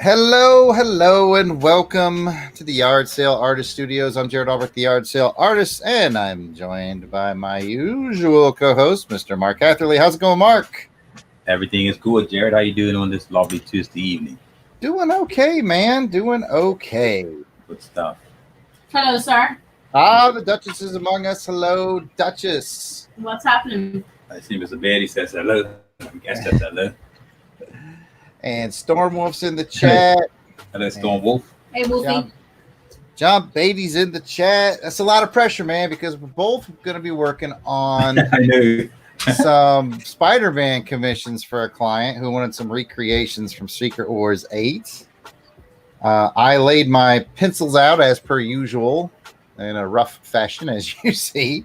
Hello, and welcome to the Yard Sale Artist Studios. I'm Jarrod Alberich, the Yard Sale Artist, and I'm joined by my usual co-host, Mr. Mark Hatherley. How's it going, Mark? Everything is good, Jarrod. How you doing on this lovely Tuesday evening? Doing okay, man. Doing okay. Good stuff. Hello, sir. The Duchess is among us. Hello, Duchess. What's happening? I see Mr. Betty says hello. I guess that's hello. And Stormwolf's in the chat. Hello, Storm Wolf. Hey, Wolfie. John Beatty's in the chat. That's a lot of pressure, man, because we're both going to be working on I know. some Spider-Man commissions for a client who wanted some recreations from Secret Wars 8. I laid my pencils out as per usual in a rough fashion, as you see.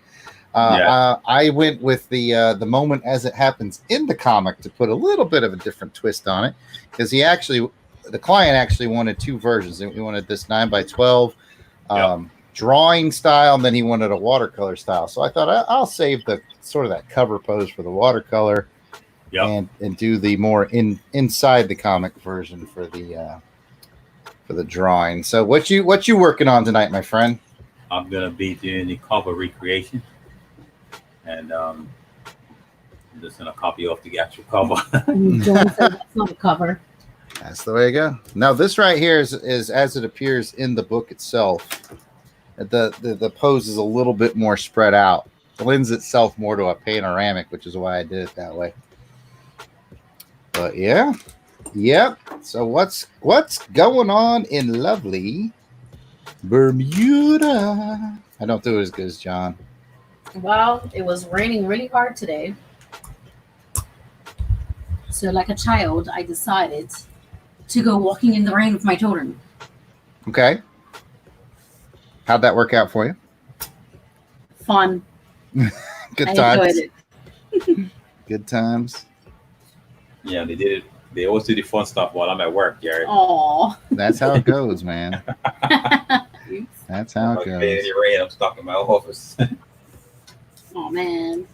I went with the moment as it happens in the comic to put a little bit of a different twist on it, because the client actually wanted two versions. He wanted this 9x12 drawing style, and then he wanted a watercolor style. So I thought I'll save the sort of that cover pose for the watercolor, and do the more inside the comic version for the drawing. So what you working on tonight, my friend? I'm gonna be doing the cover recreation, and I'm just gonna copy off the actual cover. That's not a cover. That's the way to go. Now this right here is as it appears in the book itself. The pose is a little bit more spread out. It lends itself more to a panoramic, which is why I did it that way. But yeah. Yep. So what's going on in lovely Bermuda? I don't do it as good as John. Well, it was raining really hard today. So like a child, I decided to go walking in the rain with my children. Okay. How'd that work out for you? Fun. Good I times. enjoyed it. Good times. Yeah, they did it. They always do the fun stuff while I'm at work, Jarrod. Aw. That's how it goes, man. That's how it In goes. the rain, I'm stuck in my office. Oh man.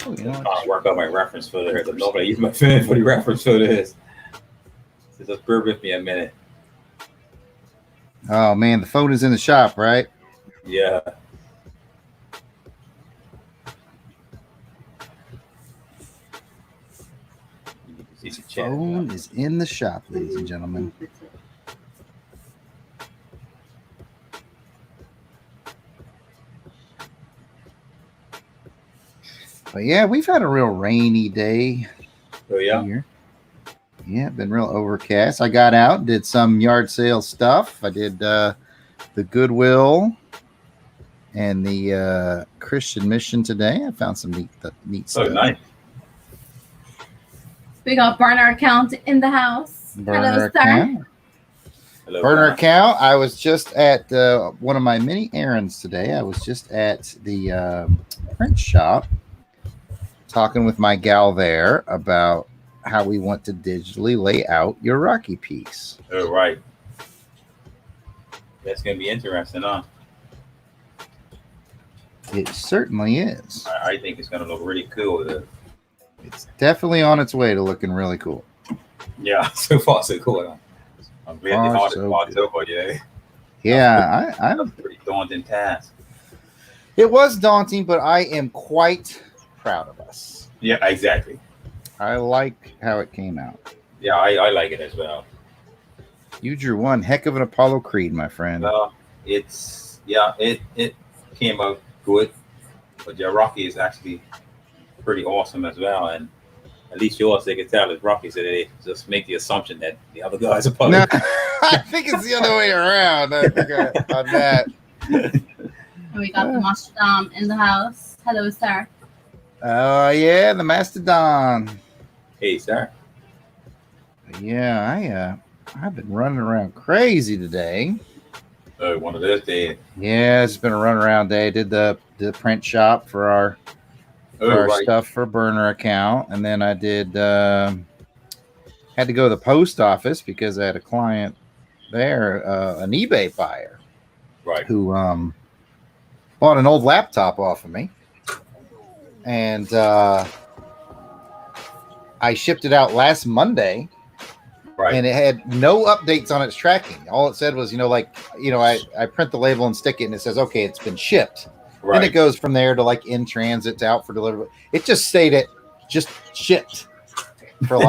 Oh, you know what? I'll work out my reference photo. Normally I use my phone for the reference photo. So just bear with me a minute. Oh man, the phone is in the shop, right? Yeah. The phone is in the shop, ladies and gentlemen. But yeah, we've had a real rainy day. Oh yeah. Here. Yeah, been real overcast. I got out, did some yard sale stuff. I did the Goodwill and the Christian Mission today. I found some neat stuff. Oh, nice. We got burner account in the house. Burner Hello, account. sir. Hello, Burner Brian. account. I was just at one of my many errands today. I was just at the print shop talking with my gal there about how we want to digitally lay out your Rocky piece. Oh, right. That's going to be interesting, huh? It certainly is. I think it's going to look really cool. It's definitely on its way to looking really cool. Yeah, so far so cool. Huh? I'm really Far hard so to part good. over, yeah. Yeah, That's a pretty daunting task. it was daunting, but I am quite proud of us. Yeah, exactly. I like how it came out. Yeah, I like it as well. You drew one heck of an Apollo Creed, my friend. It came out good, but your Rocky is actually pretty awesome as well. And at least yours, they can tell it's Rocky, so they just make the assumption that the other guys are No, probably. I think it's the other way around. I think on that. We got the Mastodon in the house. Hello, sir. Oh yeah, the Mastodon. Hey, sir. Yeah, I've been running around crazy today. One of those days. Yeah, it's been a run around day. Did the print shop for our Right. stuff for burner account, and then I did had to go to the post office because I had a client there, an eBay buyer, Right. who bought an old laptop off of me, and I shipped it out last Monday. Right. Right. And it had no updates on its tracking. All it said was, I print the label and stick it, and it says, okay, it's been shipped. Right. And it goes from there to like in transit to out for delivery. It just stayed at just shipped for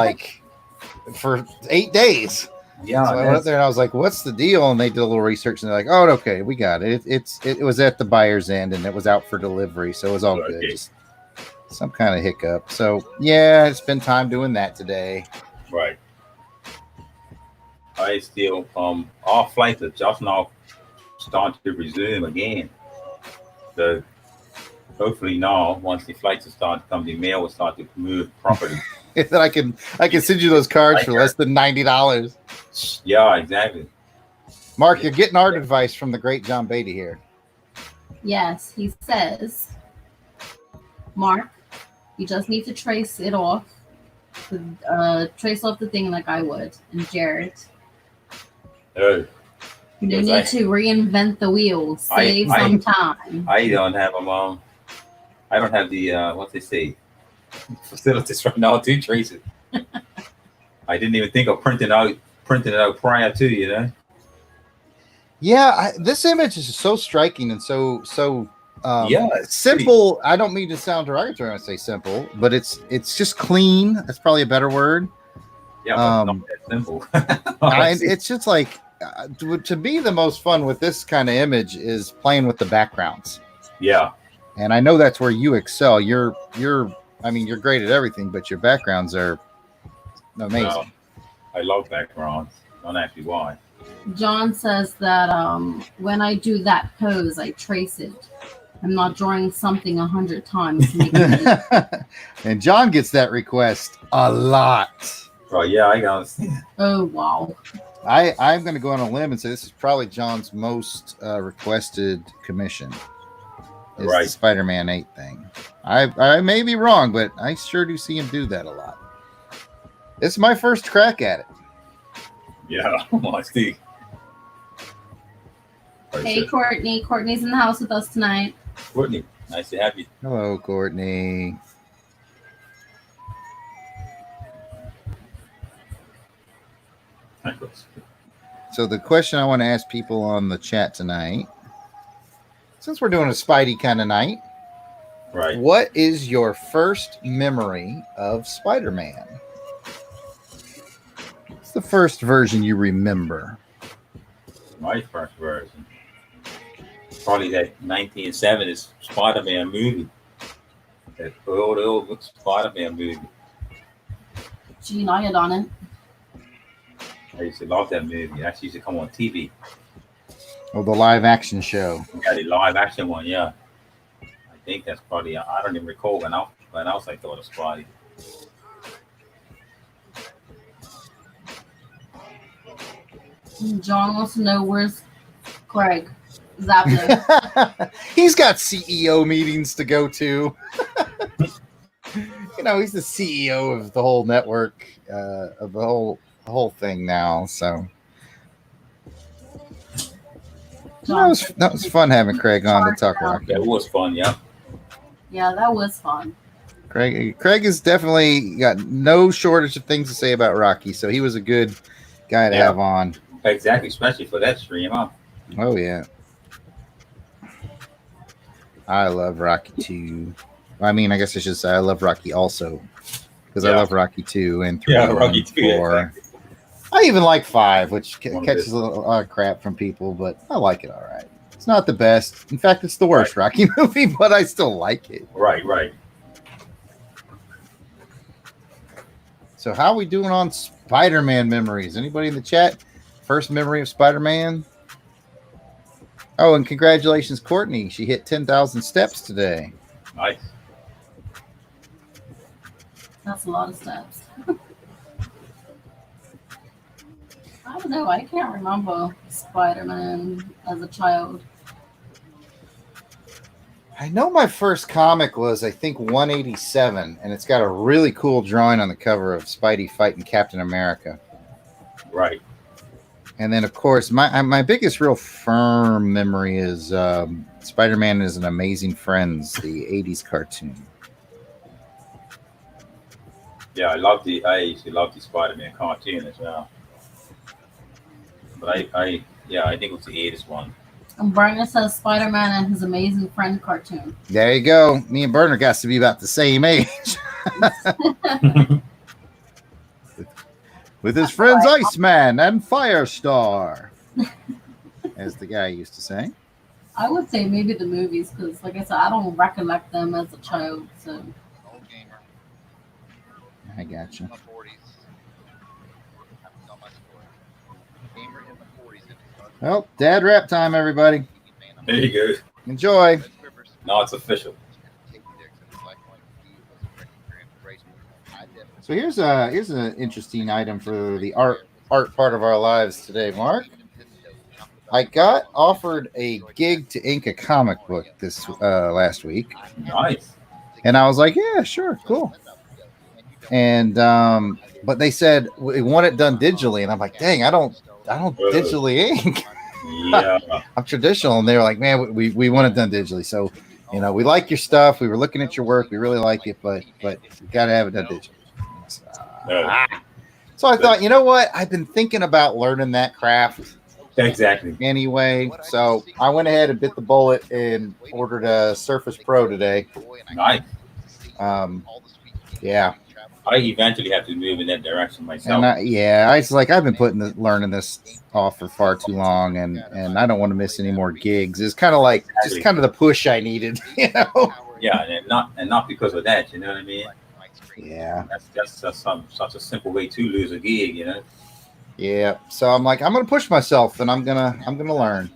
8 days. Yeah. So I went up there and I was like, what's the deal? And they did a little research and they're like, oh, okay, we got it. It was at the buyer's end and it was out for delivery. So it was all good. Just some kind of hiccup. So yeah, I spent time doing that today. Right. I still all flights are just now starting to resume again. Hopefully now, once the flights start to come, the mail will start to move properly. That I can send you those cards for less than $90. Yeah, exactly. Mark, you're getting art advice from the great John Beatty here. Yes, he says, Mark, you just need to trace it off. Trace off the thing like I would. And Jarrod, Oh. you need to reinvent the wheel. Save some time. I don't have them. I don't have the what they say facilities right now to trace it. I didn't even think of printing it out prior to, Yeah, this image is so striking and so simple. I don't mean to sound derogatory when I say simple, but it's just clean. That's probably a better word. Yeah, but not that simple. It's just like to be the most fun with this kind of image is playing with the backgrounds. Yeah. And I know that's where you excel. You're great at everything, but your backgrounds are amazing. Well, I love backgrounds. Don't ask me why. John says that when I do that pose, I trace it. I'm not drawing something 100 times. And John gets that request a lot. Oh yeah, I can understand. Oh wow. I'm going to go on a limb and say this is probably John's most requested commission. Is the Spider-Man 8 thing. I may be wrong, but I sure do see him do that a lot. This is my first crack at it. Yeah, I see. Hey, Courtney. Courtney's in the house with us tonight. Courtney, nice to have you. Hello, Courtney. So the question I want to ask people on the chat tonight, since we're doing a Spidey kind of night, right? What is your first memory of Spider-Man? What's the first version you remember? My first version, probably that 1970s Spider-Man movie. That old Spider-Man movie. Gene, I had on it. I used to love that movie. It actually used to come on TV. Oh, the live action show. Yeah, the live action one, yeah. I think that's probably, I don't even recall when else I thought of Spidey. John wants to know where's Craig Zappner. He's got CEO meetings to go to. He's the CEO of the whole network, of the whole thing now. So that was fun having Craig on to talk rock. It was fun, yeah. Yeah, that was fun. Craig has definitely got no shortage of things to say about Rocky, so he was a good guy to have on. Exactly, especially for that stream, huh? Oh yeah. I love Rocky 2. I mean, I guess I should say I love Rocky also, because I love Rocky 2 and 3 and Rocky 2, 4. exactly. I even like 5, which catches a lot of crap from people, but I like it all right. It's not the best. In fact, it's the worst Rocky movie, but I still like it. Right. So how are we doing on Spider-Man memories? Anybody in the chat? First memory of Spider-Man? Oh, and congratulations, Courtney. She hit 10,000 steps today. Nice. That's a lot of steps. I don't know. I can't remember Spider-Man as a child. I know my first comic was, I think, 187, and it's got a really cool drawing on the cover of Spidey fighting Captain America. Right. And then, of course, my biggest real firm memory is Spider-Man is an Amazing Friends, the 80s cartoon. Yeah, I used to love the Spider-Man cartoon as well. But I think it was the 80s one. And Bernie says Spider-Man and his amazing friend cartoon. There you go. Me and Berner got to be about the same age. With his friends Iceman and Firestar, as the guy used to say. I would say maybe the movies, because, like I said, I don't recollect them as a child. So I gotcha. Well, dad rap time, everybody. There you go. Enjoy. Now it's official. So here's an interesting item for the art part of our lives today, Mark. I got offered a gig to ink a comic book this last week. Nice. And I was like, yeah, sure, cool. And but they said we want it done digitally, and I'm like, dang, I don't digitally ink. Yeah. I'm traditional, and they were like, man, we want it done digitally. So, you know, we like your stuff. We were looking at your work. We really like it, but you got to have it done digitally. So I thought, you know what? I've been thinking about learning that craft. Exactly. Anyway, so I went ahead and bit the bullet and ordered a Surface Pro today. Nice. Yeah. I eventually have to move in that direction myself. And I've been learning this off for far too long, and I don't want to miss any more gigs. It's kind of like just kind of the push I needed, you know. Yeah, and not because of that, you know what I mean? Yeah. That's such a simple way to lose a gig, you know. Yeah. So I'm like, I'm gonna push myself, and I'm gonna learn.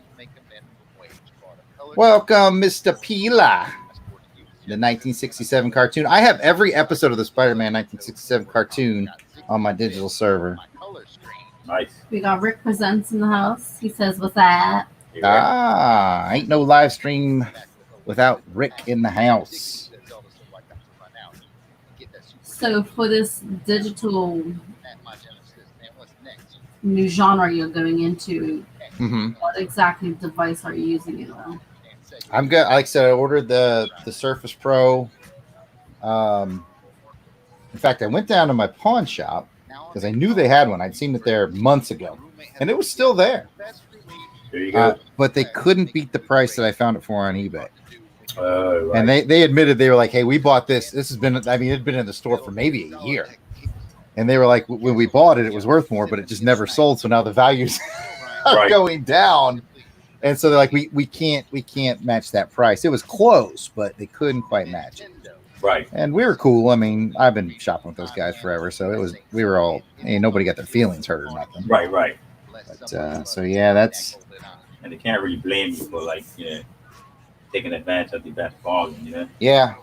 Welcome, Mr. Pila. The 1967 cartoon. I have every episode of the Spider-Man 1967 cartoon on my digital server. Nice. we got Rick Presents in the house. He says, "What's that?" Ain't no live stream without Rick in the house. So for this digital new genre you're going into, what exactly device are you using it on? I'm good. Like I said, I ordered the Surface Pro. In fact, I went down to my pawn shop because I knew they had one. I'd seen it there months ago, and it was still there. There you go. But they couldn't beat the price that I found it for on eBay. Right. And they admitted, they were like, "Hey, we bought this. This has been, I mean, it'd been in the store for maybe a year." And they were like, "When we bought it, it was worth more, but it just never sold. So now the values are going down." And so they're like, we can't match that price. It was close, but they couldn't quite match it. Right. And we were cool. I mean, I've been shopping with those guys forever, so we were all, nobody got their feelings hurt or nothing. Right. But so yeah, that's. And they can't really blame you for taking advantage of the best bargain, you know. Yeah.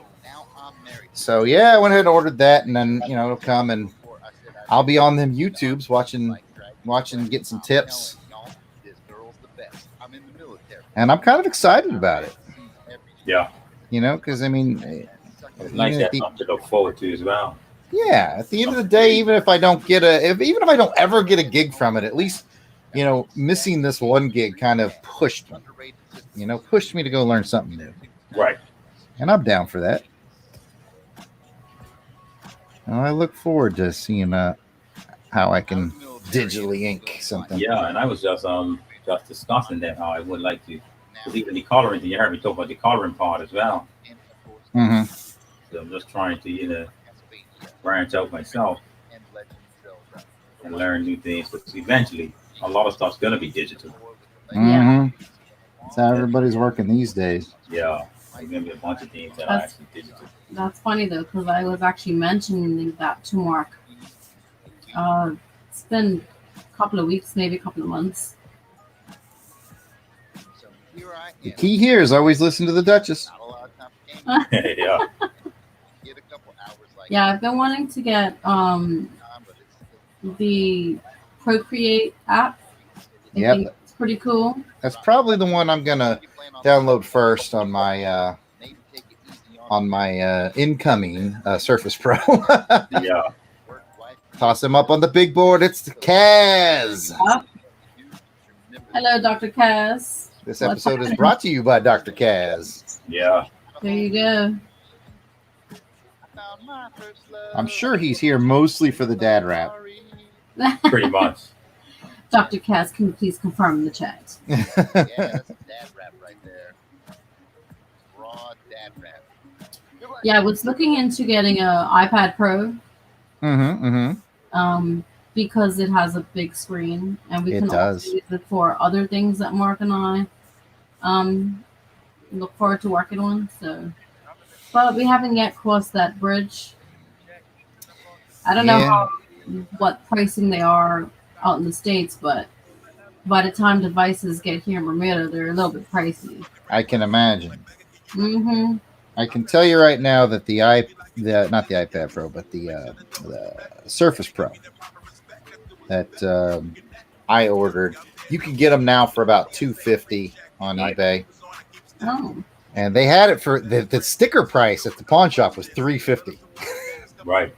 So yeah, I went ahead and ordered that, and then it'll come, and I'll be on them YouTubes watching, get some tips. And I'm kind of excited about it. Yeah. Because I mean, it's nice to have something to look forward to as well. Yeah. At the end of the day, even if I don't ever get a gig from it, at least, missing this one gig kind of pushed me to go learn something new. Right. And I'm down for that. And I look forward to seeing how I can digitally ink something. Yeah, and I was just discussing that, how I would like to, because even the coloring, you heard me talk about the coloring part as well. Mm-hmm. So I'm just trying to, branch out myself and learn new things, because eventually a lot of stuff's going to be digital. Mm-hmm. That's how everybody's working these days. Yeah, there's going to be a bunch of things that are actually digital. That's funny, though, because I was actually mentioning that to Mark. It's been a couple of weeks, maybe a couple of months. The key here is always listen to the Duchess. Yeah. Yeah, I've been wanting to get the Procreate app. I think it's pretty cool. That's probably the one I'm gonna download first on my incoming Surface Pro. Yeah. Toss him up on the big board. It's the Kaz. Hello, Dr. Kaz. This episode is brought to you by Dr. Kaz. Yeah. There you go. I'm sure he's here mostly for the dad rap. Pretty much. Dr. Cass, can you please confirm in the chat? Yeah, that's a dad rap right there. Raw dad rap. Yeah, I was looking into getting a iPad Pro because it has a big screen and we It can does. also use it for other things that Mark and I look forward to working on. So, but we haven't yet crossed that bridge. I don't know what pricing they are out in the States, but by the time devices get here in Bermuda, they're a little bit pricey. I can imagine. Mm-hmm. I can tell you right now that not the iPad Pro, but the Surface Pro that I ordered, you can get them now for about $250 on eBay, Oh, and they had it for the sticker price at the pawn shop was $350. Right.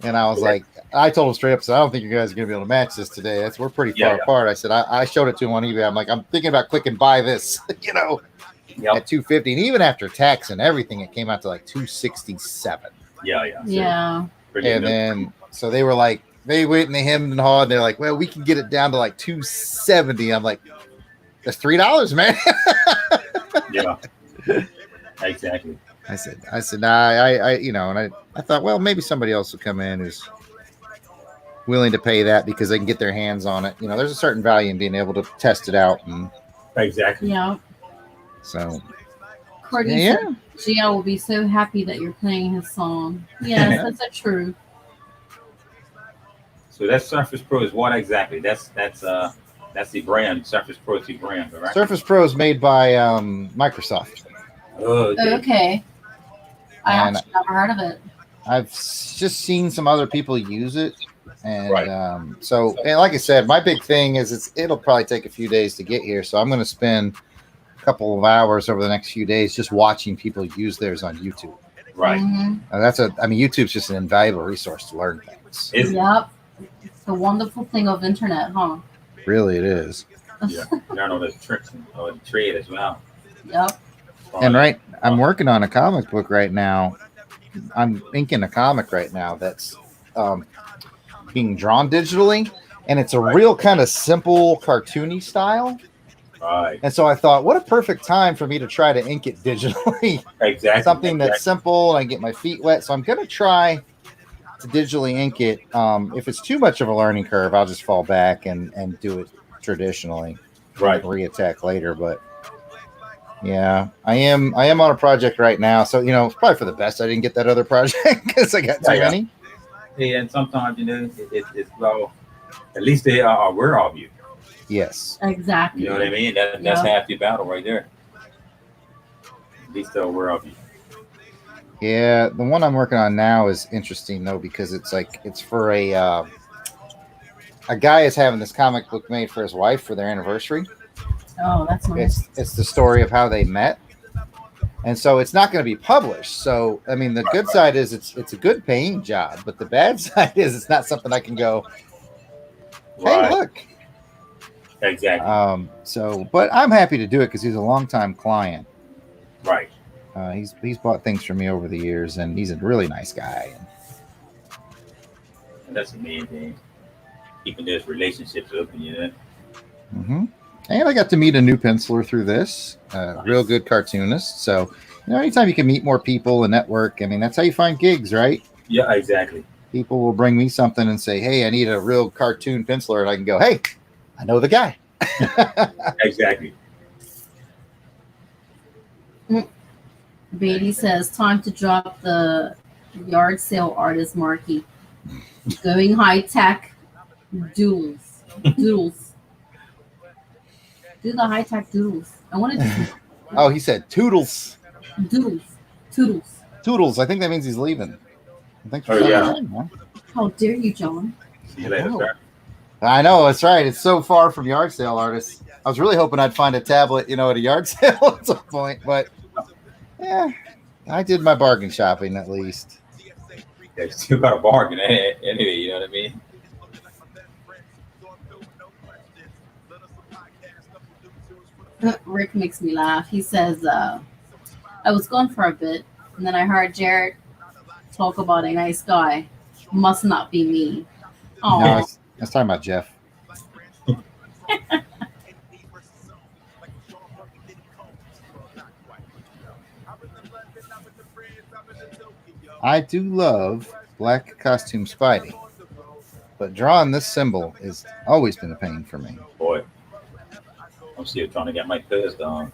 And I was like, I told him straight up, so I don't think you guys are gonna be able to match this today. We're pretty far apart. I said, I showed it to him on eBay. I'm like, I'm thinking about clicking buy this, at $250, and even after tax and everything, it came out to like $267. yeah. And then so they were like, they went and they hemmed and hawed, and they're like, well, we can get it down to like $270. I'm like, that's $3, man. Yeah. Exactly. I said, nah, and I thought, well, maybe somebody else will come in who's willing to pay that because they can get their hands on it. There's a certain value in being able to test it out. And Exactly. Yeah. so, Courtney said, Gio will be so happy that you're playing his song. Yes, that's so true. So that Surface Pro is what exactly? That's the brand. Surface Pro is the brand, right? Surface Pro is made by Microsoft. Oh, Okay. I actually never heard of it. I've just seen some other people use it. And so, and like I said, my big thing is it'll probably take a few days to get here. So I'm going to spend a couple of hours over the next few days just watching people use theirs on YouTube. Right. Mm-hmm. YouTube's just an invaluable resource to learn things. Yep. It's the wonderful thing of internet, huh? Really, it is. Yeah. Learn all the tricks or the trade as well. Yep. And I'm working on a comic book right now. I'm inking a comic right now that's being drawn digitally, and it's a real kind of simple cartoony style. Right. And so I thought, what a perfect time for me to try to ink it digitally. Exactly. Something that's simple and I get my feet wet. So I'm going to try to digitally ink it. If it's too much of a learning curve, I'll just fall back and do it traditionally. Right. Reattack later, but yeah, I am on a project right now. So, it's probably for the best I didn't get that other project because I got too many. Yeah, and sometimes, it's well, at least they are aware of you. Yes. Exactly. You know what I mean? That's half your battle right there. At least they're aware of you. Yeah, the one I'm working on now is interesting though because it's for a guy is having this comic book made for his wife for their anniversary. Oh, that's nice. It's the story of how they met, and so it's not going to be published. So I mean, the good side is it's a good paying job, but the bad side is it's not something I can go, hey, look. Exactly. But I'm happy to do it because he's a longtime client. Right. He's bought things from me over the years, and he's a really nice guy. And that's the main thing. Keeping those relationships open, Mm-hmm. And I got to meet a new penciler through this, real good cartoonist. So, anytime you can meet more people and network, I mean, that's how you find gigs, right? Yeah, exactly. People will bring me something and say, hey, I need a real cartoon penciler. And I can go, hey, I know the guy. Exactly. Beatty says, time to drop the yard sale artist marquee. Going high tech doodles. Do the high tech doodles. I wanted to. Oh, he said toodles. Toodles. I think that means he's leaving. Thanks for How dare you, John? See you later, sir. I know, that's right. It's so far from yard sale artists. I was really hoping I'd find a tablet, at a yard sale at some point, but yeah, I did my bargain shopping at least. Yeah, you still got a bargain anyway, you know what I mean? Rick makes me laugh. He says, I was gone for a bit, and then I heard Jarrod talk about a nice guy. Must not be me. Oh, No, I was talking about Jeff. I do love black costume Spidey, but drawing this symbol has always been a pain for me. Boy, I'm still trying to get my curves done.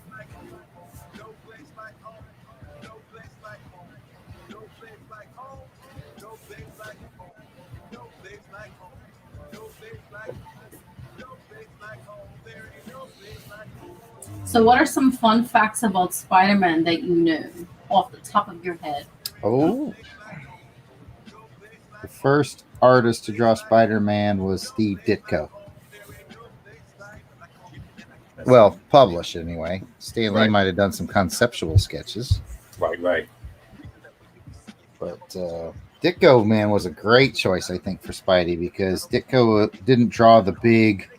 So, what are some fun facts about Spider-Man that you know off the top of your head? Oh, the first artist to draw Spider-Man was Steve Ditko. Well, published anyway. Stan Lee Right. might have done some conceptual sketches, Right. but Ditko, man, was a great choice, I think, for Spidey because Ditko didn't draw the big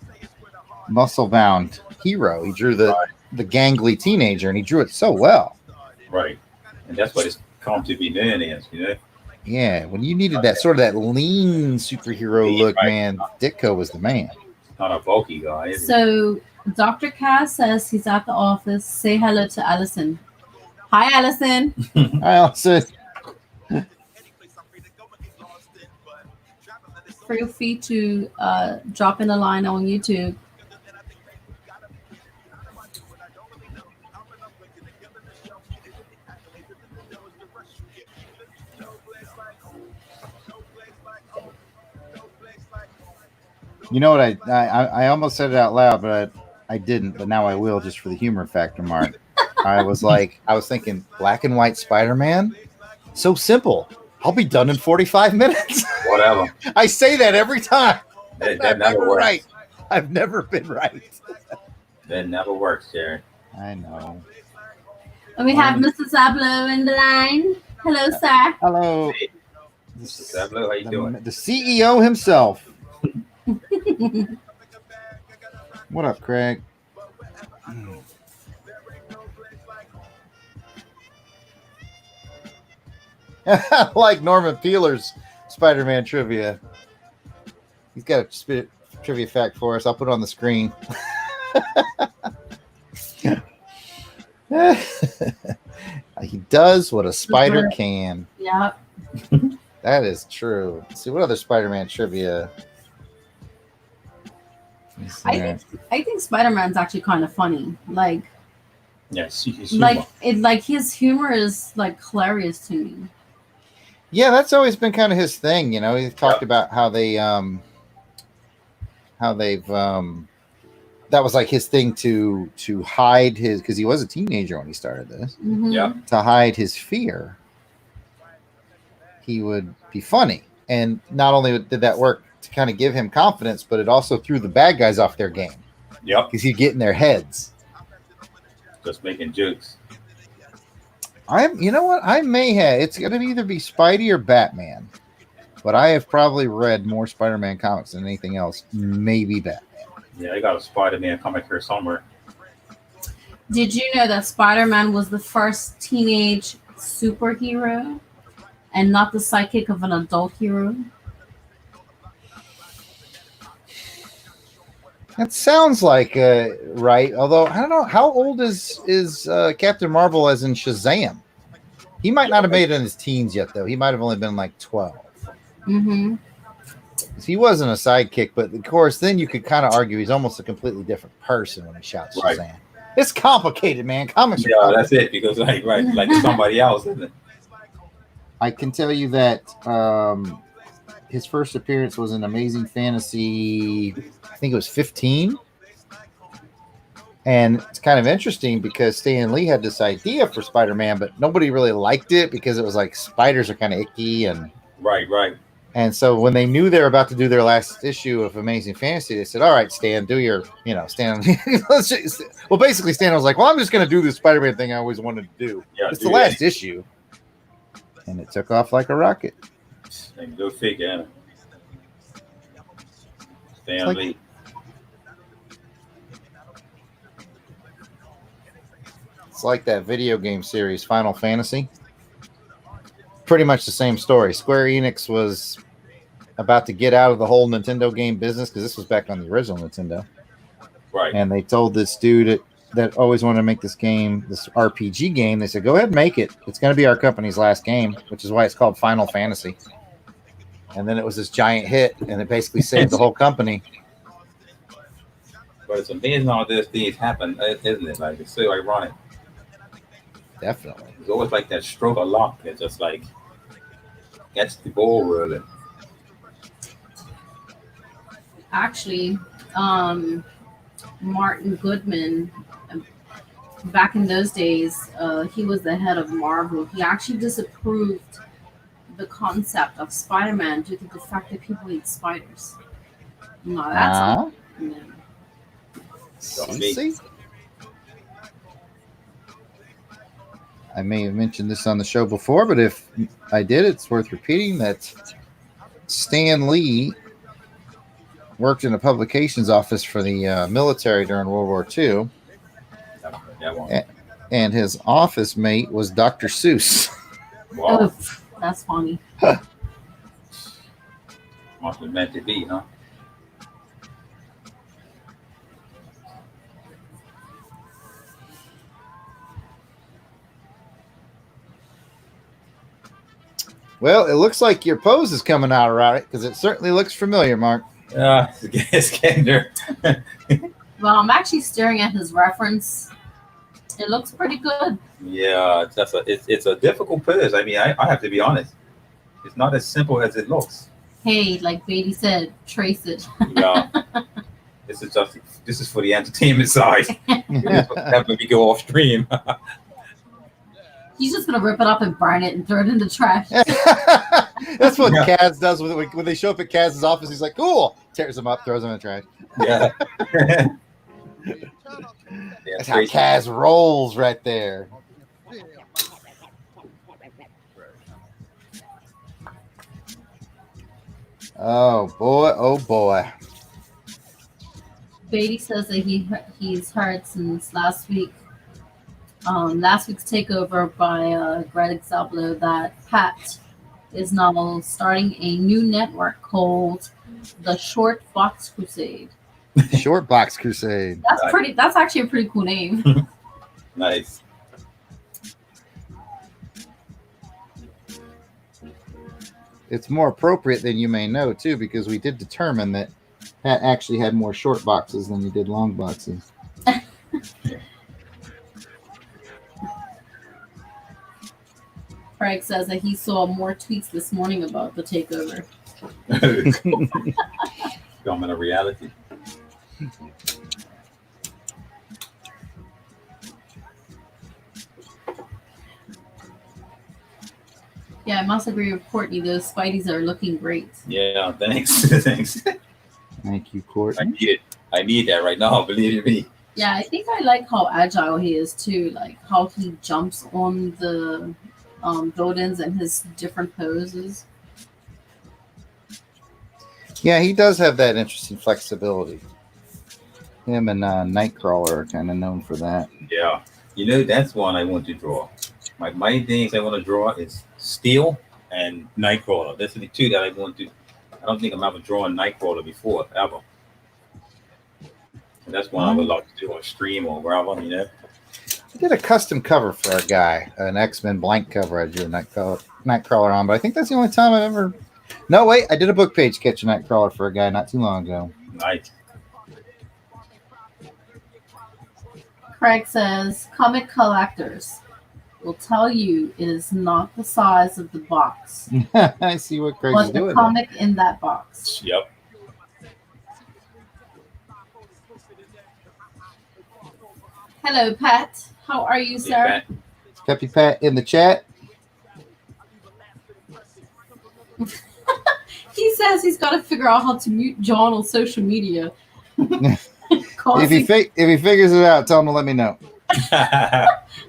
muscle-bound hero. He drew the gangly teenager, and he drew it so well. Right. And that's what it's come to be known as, you know? Yeah, when you needed that sort of that lean superhero look, man, Ditko was the man. Not a bulky guy, is he? So, Dr. Cass says he's at the office. Say hello to Allison. Hi, Allison. I also Feel free to drop in a line on YouTube. You know what? I almost said it out loud, but I didn't. But now I will, just for the humor factor, Mark. I was thinking black and white Spider-Man. So simple. I'll be done in 45 minutes. Whatever. I say that every time. That I'm never never works. right. I've never been right. That never works, Jared. I know. And we have Mr. Zablo in the line. Hello, sir. Hello. Hey, Mr. Sablo, how you doing? The CEO himself. What up, Craig? Like Norman Peeler's Spider-Man trivia. He's got a trivia fact for us. I'll put it on the screen. He does what a spider can. Yep. That is true. Let's see what other Spider-Man trivia. I think Spider-Man's actually kind of funny. Like Yes, he's like his humor is like hilarious to me. Yeah, that's always been kind of his thing. You know, he talked about how they've that was like his thing to hide his, because he was a teenager when he started this, Mhm. Yeah. to hide his fear. He would be funny, and not only did that work to kind of give him confidence, but it also threw the bad guys off their game Yep. because he'd get in their heads. Just making jokes. You know what? I may have. It's going to either be Spidey or Batman, but I have probably read more Spider-Man comics than anything else. Maybe Batman. Yeah, I got a Spider-Man comic here somewhere. Did you know that Spider-Man was the first teenage superhero and not the sidekick of an adult hero? That sounds like right. Although I don't know how old is Captain Marvel as in Shazam. He might not have made it in his teens yet, though. He might have only been like 12. Mm-hmm. He wasn't a sidekick, but of course, then you could kind of argue he's almost a completely different person when he shouts Shazam. Right. It's complicated, man. Comics are Yeah, complicated. that's it. Because like somebody else, isn't it? I can tell you that his first appearance was in Amazing Fantasy, I think it was 15. And it's kind of interesting because Stan Lee had this idea for Spider-Man, but nobody really liked it because it was like spiders are kind of icky. Right. And so when they knew they were about to do their last issue of Amazing Fantasy, they said, all right, Stan, do your, Stan. Well, basically, Stan was like, well, I'm just going to do this Spider-Man thing I always wanted to do. Yeah, It's the last issue. And it took off like a rocket. Go figure. Stan like- Lee. It's like that video game series, Final Fantasy. Pretty much the same story. Square Enix was about to get out of the whole Nintendo game business because this was back on the original Nintendo. Right. And they told this dude that always wanted to make this game, this RPG game, they said, go ahead and make it. It's going to be our company's last game, which is why it's called Final Fantasy. And then it was this giant hit, and it basically saved the whole company. But it's amazing how these things happen, isn't it? Like, it's so ironic. Definitely. It's always like that stroke of luck. It's just like, gets the ball rolling. Actually, Martin Goodman, back in those days, he was the head of Marvel. He actually disapproved the concept of Spider-Man due to the fact that people eat spiders. No, that's yeah. See? I may have mentioned this on the show before, but if I did, it's worth repeating that Stan Lee worked in a publications office for the military during World War II. And his office mate was Dr. Seuss. Wow. Oh, that's funny. Must be meant to be, huh? Well, Well, it looks like your pose is coming out right because it certainly looks familiar, Mark. It's getting there. Well, I'm actually staring at his reference. It looks pretty good. Yeah, it's a difficult pose. I mean, I have to be honest. It's not as simple as it looks. Hey, like Beatty said, trace it. Yeah. This is for the entertainment side. That when we go off stream. He's just gonna rip it up and burn it and throw it in the trash. That's what Kaz does with it. When they show up at Kaz's office, he's like, cool. Tears them up, throws them in the trash. Yeah. That's how Kaz rolls right there. Oh, boy. Oh, boy. Beatty says that he's heard since last week's takeover by Greg Zablo that Pat is now starting a new network called the Short Box Crusade. Short Box Crusade. That's actually a pretty cool name. Nice. It's more appropriate than you may know, too, because we did determine that Pat actually had more short boxes than he did long boxes. Craig says that he saw more tweets this morning about the takeover. Becoming a reality. Yeah, I must agree with Courtney. Those Spideys are looking great. Yeah, thanks. Thanks. Thank you, Courtney. I need that right now, believe me. Yeah, I think I like how agile he is too, like how he jumps on the buildings and his different poses. Yeah, he does have that interesting flexibility. Him and Nightcrawler are kind of known for that. Yeah. You know, that's one I want to draw. My main things I want to draw is Steel and Nightcrawler. That's the two that I want to. I don't think I'm ever drawing Nightcrawler before, ever. And that's one I would like to do on stream or wherever, you know. I did a custom cover for a guy, an X-Men blank cover I drew a Nightcrawler on, but I think that's the only time I've ever... No, wait, I did a book page sketch of Nightcrawler for a guy not too long ago. Nice. Craig says, comic collectors will tell you it is not the size of the box, I see what Craig's but doing. the comic in that box. Yep. Hello, Pat. How are you, sir? Peppy Pat in the chat. He says he's got to figure out how to mute John on social media. If he figures it out, tell him to let me know.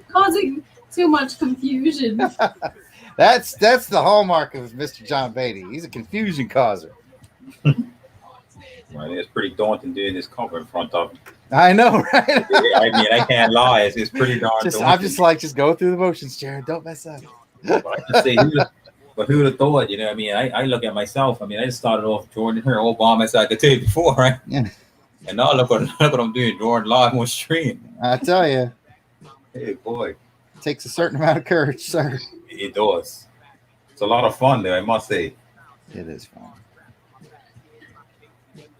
Causing too much confusion. That's the hallmark of Mr. John Beatty. He's a confusion causer. Well, it's pretty daunting doing this cover in front of him. I know, right? I mean, I can't lie. It's pretty daunting. I'm just like, just go through the motions, Jarrod. Don't mess up. But I can say, who would have thought? You know, I mean, I look at myself. I mean, I just started off drawing her all by myself. I could tell you before, right? Yeah. And now look what I'm doing, drawing live on stream. I tell you, Hey boy, it takes a certain amount of courage, sir. it does. It's a lot of fun there, I must say. It is fun.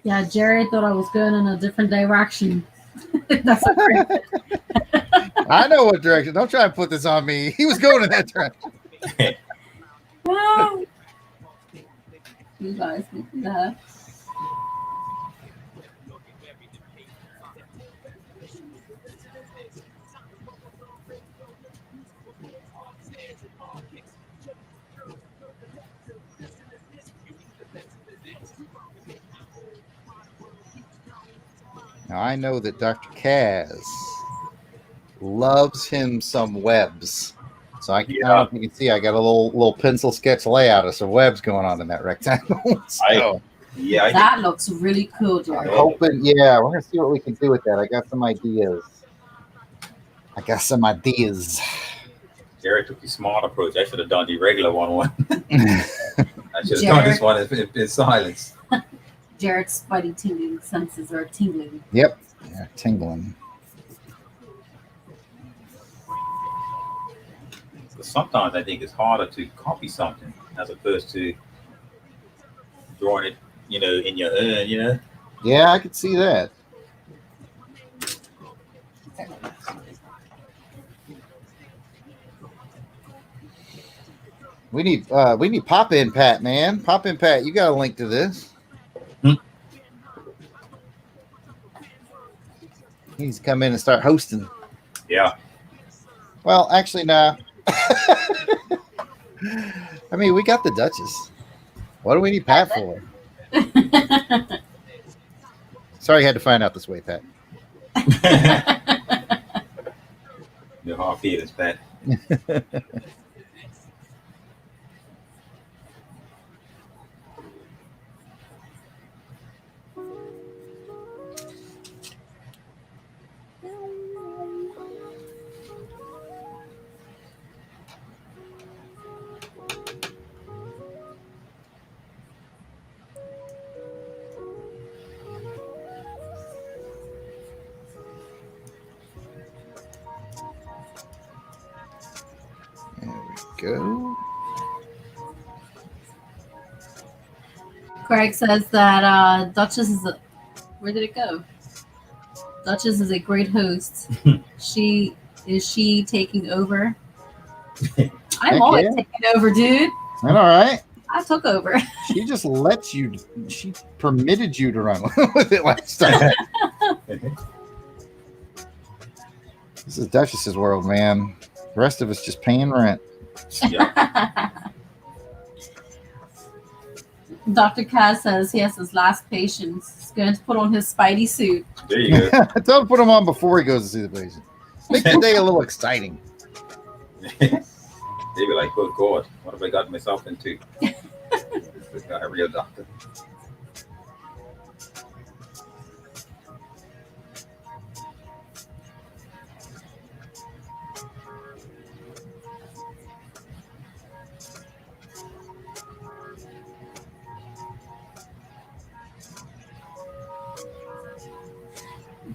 Yeah, Jerry thought I was going in a different direction. That's a great. I know what direction. Don't try and put this on me. He was going in that direction. Well, you guys can do that. Now I know that Dr. Kaz loves him some webs. So I don't know if you can see I got a little pencil sketch layout of some webs going on in that rectangle. So, That looks really cool, I'm Jerry. hoping, we're gonna see what we can do with that. I got some ideas. Jared took the smart approach. I should have done the regular one. I should have done this one in silence. Jared's spidey tingling senses are tingling. Yep. Yeah, tingling. Sometimes I think it's harder to copy something as opposed to drawing it, in your own, Yeah, I could see that. We need Pop In Pat, man. Pop In Pat, you got a link to this. He needs to come in and start hosting. Yeah. Well, actually, no. I mean, we got the Duchess. What do we need Pat for? Sorry, you had to find out this way, Pat. The hard feelings, Pat. Go. Craig says that Duchess is where did it go? Duchess is a great host. She taking over? I'm always taking over, dude. All right. I took over. She just lets you. She permitted you to run with it last time. This is Duchess's world, man. The rest of us just paying rent. Yeah. Dr. Kaz says he has his last patience. He's going to put on his Spidey suit. There you go. Don't put him on before he goes to see the patient. Make the day a little exciting. They be like, "Good God, what have I got myself into?" This guy, a real doctor.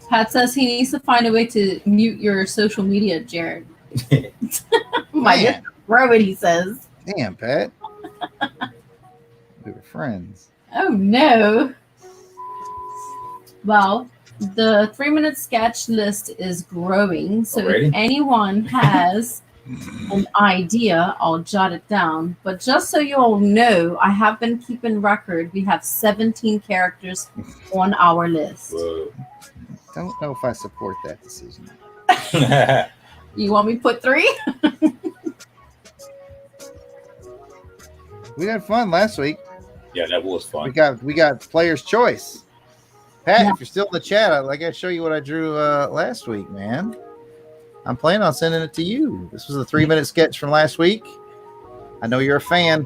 Pat says he needs to find a way to mute your social media, Jared. My Man. Robert, he says. Damn, Pat. We were friends. Oh no. Well, the 3-minute sketch list is growing. So Already? if anyone has an idea, I'll jot it down. But just so you all know, I have been keeping record. We have 17 characters on our list. Whoa. Don't know if I support that decision. You want me to put 3? We had fun last week. Yeah, that was fun. We got player's choice. Pat, if you're still in the chat, I got to show you what I drew last week, man. I'm planning on sending it to you. This was a 3-minute sketch from last week. I know you're a fan.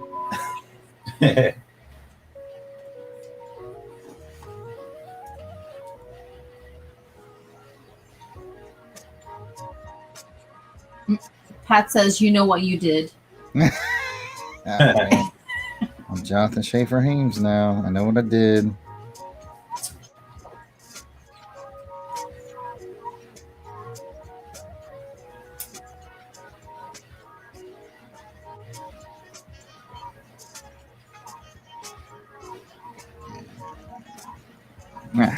Pat says, you know what you did. I'm Jonathan Schaefer Hames now. I know what I did. Nah.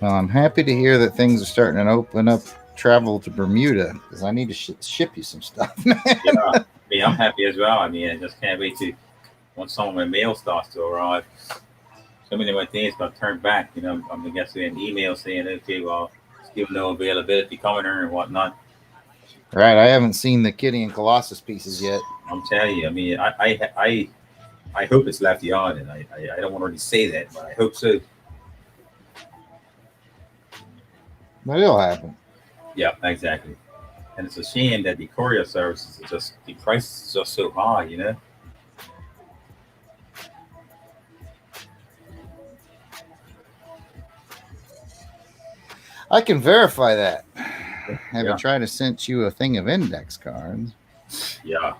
Well, I'm happy to hear that things are starting to open up travel to Bermuda because I need to ship you some stuff, man. Yeah, I mean, I'm happy as well. I mean, I just can't wait to once some of my mail starts to arrive. So many of my things got turned back. You know, I'm guessing an email saying, okay, well, still no availability coming here and whatnot. Right, I haven't seen the Kitty and Colossus pieces yet. I'm telling you, I mean, I hope it's left on, and I don't want to really say that, but I hope so. But it'll happen. Yeah, exactly. And it's a shame that the courier services are just the price is just so high, you know. I can verify that. Having Yeah. tried to send you a thing of index cards. Yeah.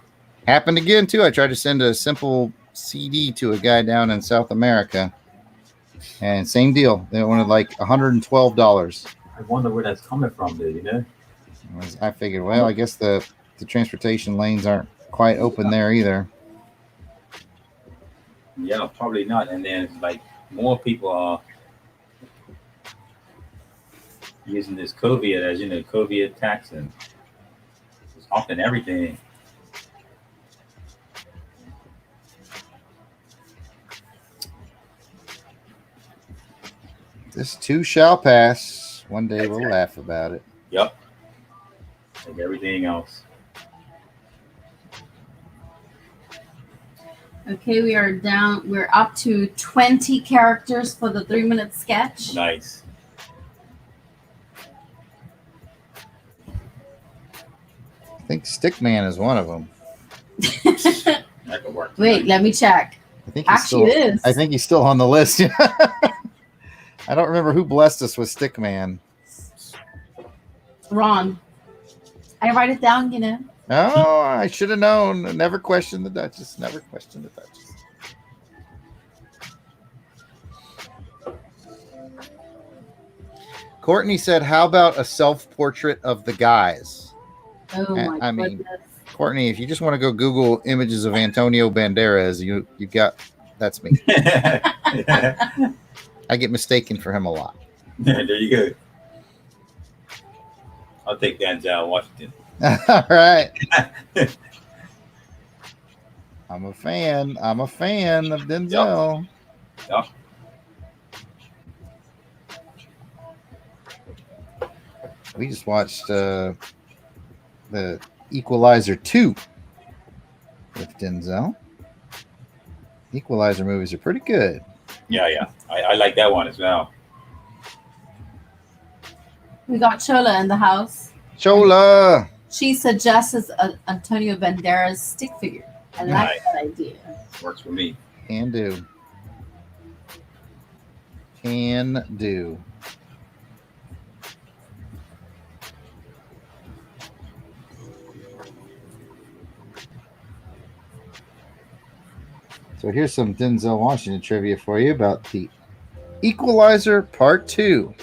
Happened again too. I tried to send a simple CD to a guy down in South America, and same deal. They wanted like $112. I wonder where that's coming from, dude. You know. I figured, well, I guess the transportation lanes aren't quite open there either. Yeah, probably not. And then like more people are using this COVID as COVID tax and it's often everything. This too shall pass. One day we'll laugh about it. Yep. Like everything else. Okay, we're up to 20 characters for the 3-minute sketch. Nice. I think Stickman is one of them. That could work. Wait, let me check. I think he's Actually, still, it is. I think he's still on the list. I don't remember who blessed us with Stickman. Ron. I write it down, you know. Oh, I should have known. Never question the Duchess. Never question the Duchess. Courtney said, "How about a self-portrait of the guys?" Oh my I mean, goodness. Courtney, if you just want to go Google images of Antonio Banderas, you got that's me. I get mistaken for him a lot. There you go. I'll take Denzel Washington. All right. I'm a fan. I'm a fan of Denzel. Yep. We just watched the Equalizer 2 with Denzel. Equalizer movies are pretty good. Yeah. I like that one as well. We got Chola in the house. Chola. She suggests Antonio Banderas stick figure. I like Nice. that idea. Works for me. Can do. Can do. So here's some Denzel Washington trivia for you about the Equalizer Part 2.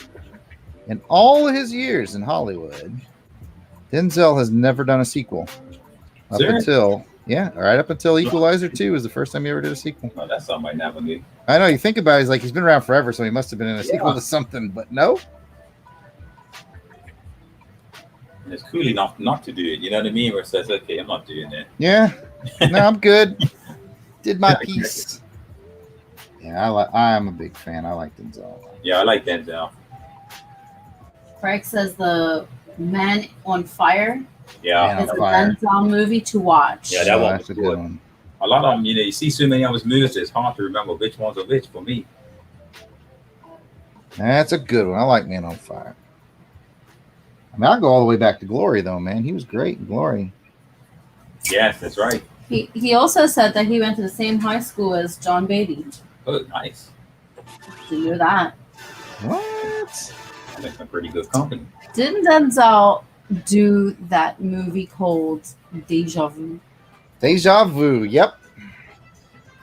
In all of his years in Hollywood, Denzel has never done a sequel. Up Seriously? until Equalizer 2 was the first time he ever did a sequel. Oh, that's something I never knew. I know, you think about it, he's like, he's been around forever, so he must have been in a sequel to something, but no. And it's cool enough not to do it. You know what I mean? Where it says, okay, I'm not doing that. Yeah. No, I'm good. Did my piece. Yeah, I am a big fan. I like Denzel. Yeah, I like Denzel. Craig says the Man on Fire Yeah. is a Fire. Denzel movie to watch. Yeah, that one That's was a good. good one. A lot of them, you see so many of his movies, it's hard to remember which ones are which for me. That's a good one. I like Man on Fire. I mean, I'll go all the way back to Glory, though, man. He was great in Glory. Yes, that's right. He also said that he went to the same high school as John Beatty. Oh, nice. Didn't know that. What? That makes a pretty good company. Didn't Denzel do that movie called Deja Vu? Deja Vu. Yep.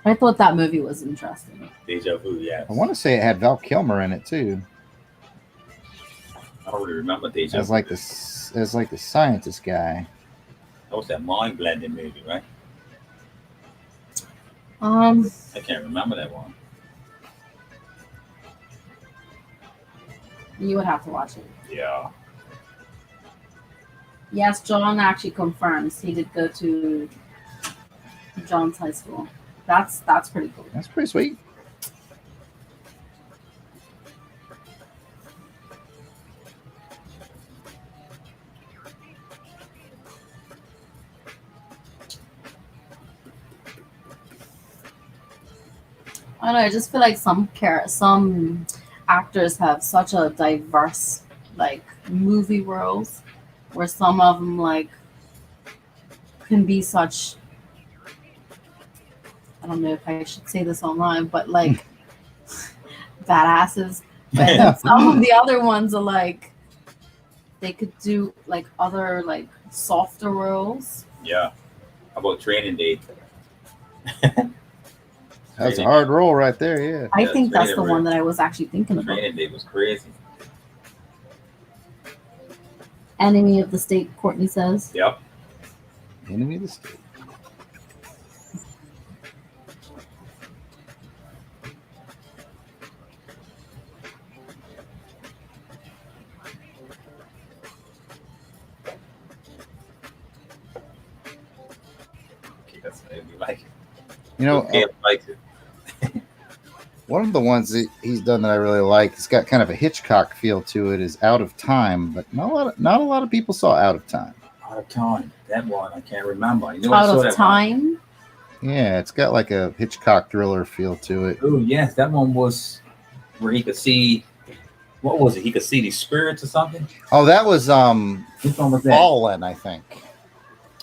I thought that movie was interesting. Deja Vu, yes. I want to say it had Val Kilmer in it, too. I don't really remember Deja As Vu. like the scientist guy. That was that mind blending movie, right? I can't remember that one. You would have to watch it. Yeah. Yes, John actually confirms he did go to John's high school. That's pretty cool. That's pretty sweet. I don't know. I just feel like some actors have such a diverse like movie roles, where some of them like can be such. I don't know if I should say this online, but like badasses. But then some of the other ones are like they could do like other like softer roles. Yeah. How about Training Day? That's a hard role right there. Yeah. I think that's the Training one that I was actually thinking about. Training Day was crazy. Enemy of the State, Courtney says. Yep. Enemy of the State. Okay, that's what we like it. You know, Okay, likes it. one of the ones that he's done that I really like, it's got kind of a Hitchcock feel to it, is Out of Time, but not a lot of people saw Out of Time. Out of Time. That one I can't remember. I knew I saw Out that of Time. Yeah, it's got like a Hitchcock thriller feel to it. Oh yes, that one was where he could see. What was it? He could see these spirits or something. Oh, that was Which one was that? Fallen, I think.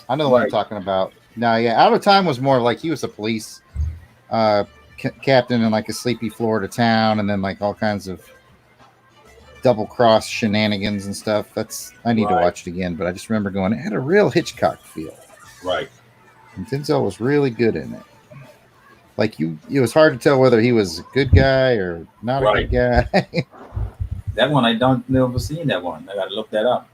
I know the one I'm Right. talking about. No, yeah, Out of Time was more like he was a police captain in like a sleepy Florida town, and then like all kinds of double cross shenanigans and stuff. I need to Right. watch it again, but I just remember going, it had a real Hitchcock feel. Right. And Denzel was really good in it. Like it was hard to tell whether he was a good guy or not a good guy. That one I don't never seen that one. I gotta look that up.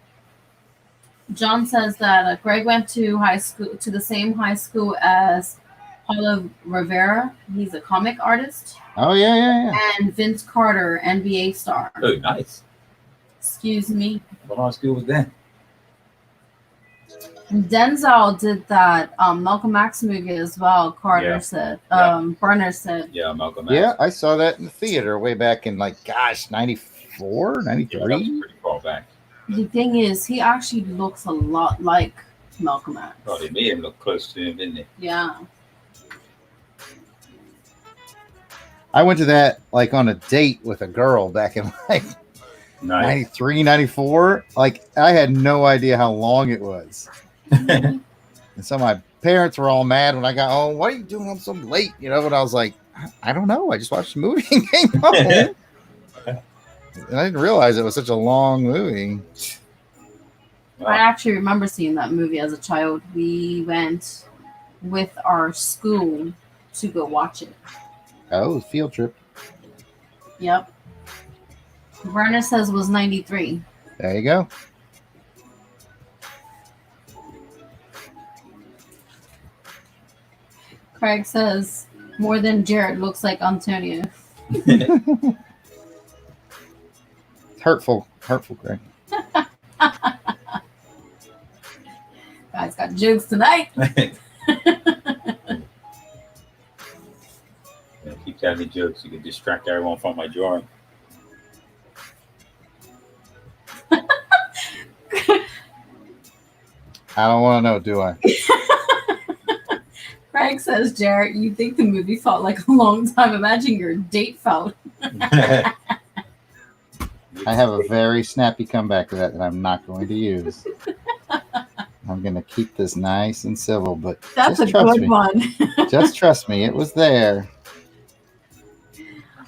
John says that Greg went to the same high school as Paulo Rivera. He's a comic artist. Oh yeah. And Vince Carter, NBA star. Oh, nice. Excuse me. What high school was that? And Denzel did that Malcolm X movie as well. Carter Yeah. said. Yeah. Burner said. Yeah, Malcolm X. Yeah, I saw that in the theater way back in 94, Yeah, that 93. was pretty far back. The thing is, he actually looks a lot like Malcolm X. Oh, they made him look close to him, didn't they? Yeah. I went to that like on a date with a girl back in like Nice. 93, 94. Like I had no idea how long it was. And so my parents were all mad when I got home. What are you doing home so late? You know, but I was like, I don't know. I just watched the movie and came home. And I didn't realize it was such a long movie. I actually remember seeing that movie as a child. We went with our school to go watch it. Oh, field trip. Yep. Werner says was 93. There you go. Craig says more than Jarrod looks like Antonio. It's hurtful, Greg. Guys got jokes tonight. Yeah, keep telling me jokes. You can distract everyone from my drawing. I don't want to know, do I? Craig says, Jarrod, you think the movie felt like a long time. Imagine your date felt. I have a very snappy comeback to that I'm not going to use. I'm going to keep this nice and civil, but That's a just trust good me. one. Just trust me, it was there.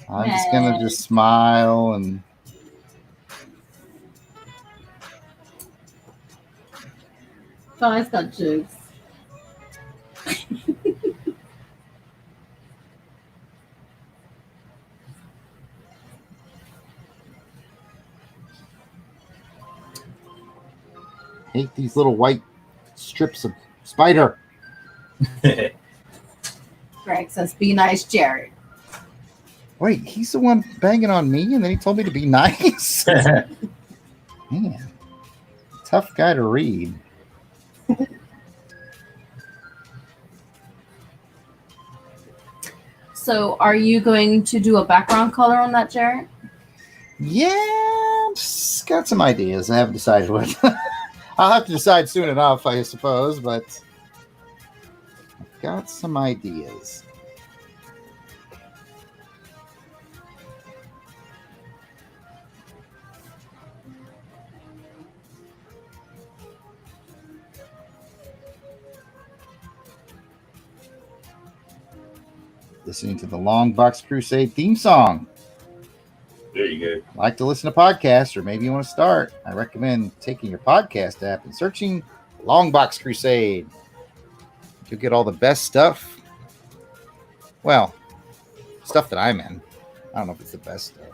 I'm just going to just smile and Guys got jokes. hate these little white strips of spider. Greg says, "Be nice, Jarrod." Wait, he's the one banging on me, and then he told me to be nice. Man, tough guy to read. So, are you going to do a background color on that, Jarrod? Yeah, got some ideas. I haven't decided what. I'll have to decide soon enough, I suppose, but I've got some ideas. Listening to the Long Box Crusade theme song. There you go. Like to listen to podcasts, or maybe you want to start, I recommend taking your podcast app and searching Long Box Crusade. You'll get all the best stuff. Well, stuff that I'm in. I don't know if it's the best stuff.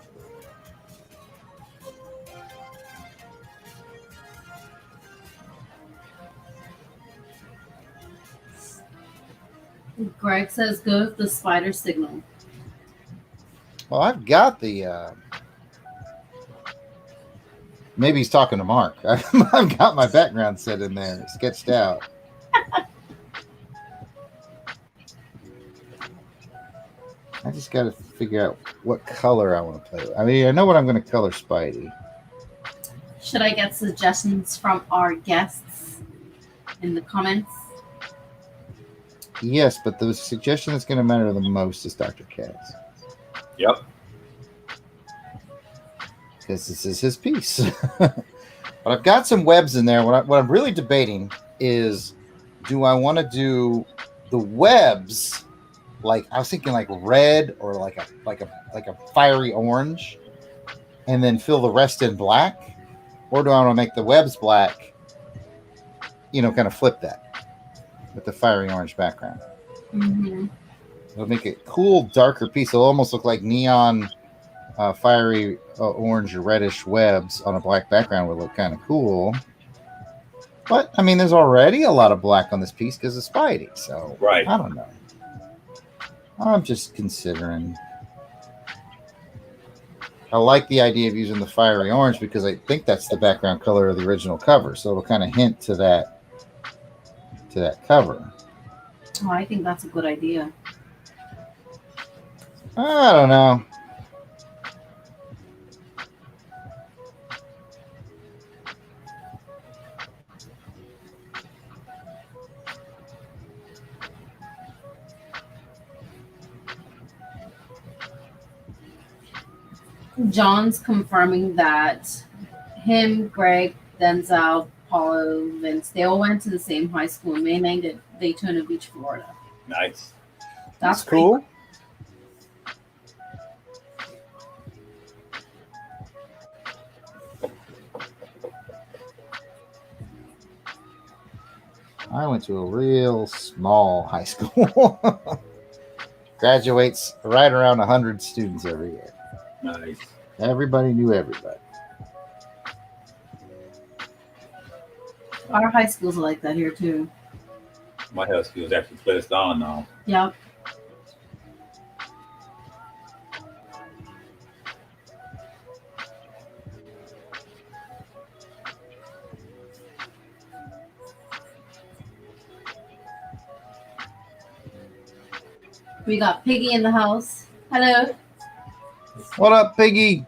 Greg says, "Go with the spider signal." Well, I've got the. Maybe he's talking to Mark. I've got my background set in there, sketched out. I just got to figure out what color I want to play with. I mean, I know what I'm going to color Spidey. Should I get suggestions from our guests in the comments? Yes, but the suggestion that's going to matter the most is Dr. Katz. Yep. Because this is his piece. But I've got some webs in there. What I'm really debating is, do I want to do the webs like I was thinking like red or like a fiery orange, and then fill the rest in black, or do I want to make the webs black? You know, kind of flip that with the fiery orange background. Mm-hmm. It'll make it cool, darker piece. It'll almost look like neon, fiery orange or reddish webs on a black background would look kind of cool. But I mean, there's already a lot of black on this piece because of Spidey. So Right. I don't know. I'm just considering. I like the idea of using the fiery orange because I think that's the background color of the original cover. So it'll kind of hint to that cover. Oh, I think that's a good idea. I don't know. John's confirming that him, Greg, Denzel, Paulo, Vince, they all went to the same high school and they named it Daytona Beach, Florida. Nice. That's cool. I went to a real small high school. Graduates right around 100 students every year. Nice. Everybody knew everybody. Our high schools are like that here too. My high school is actually closed down now. Yep. We got Piggy in the house. Hello. What up, Piggy?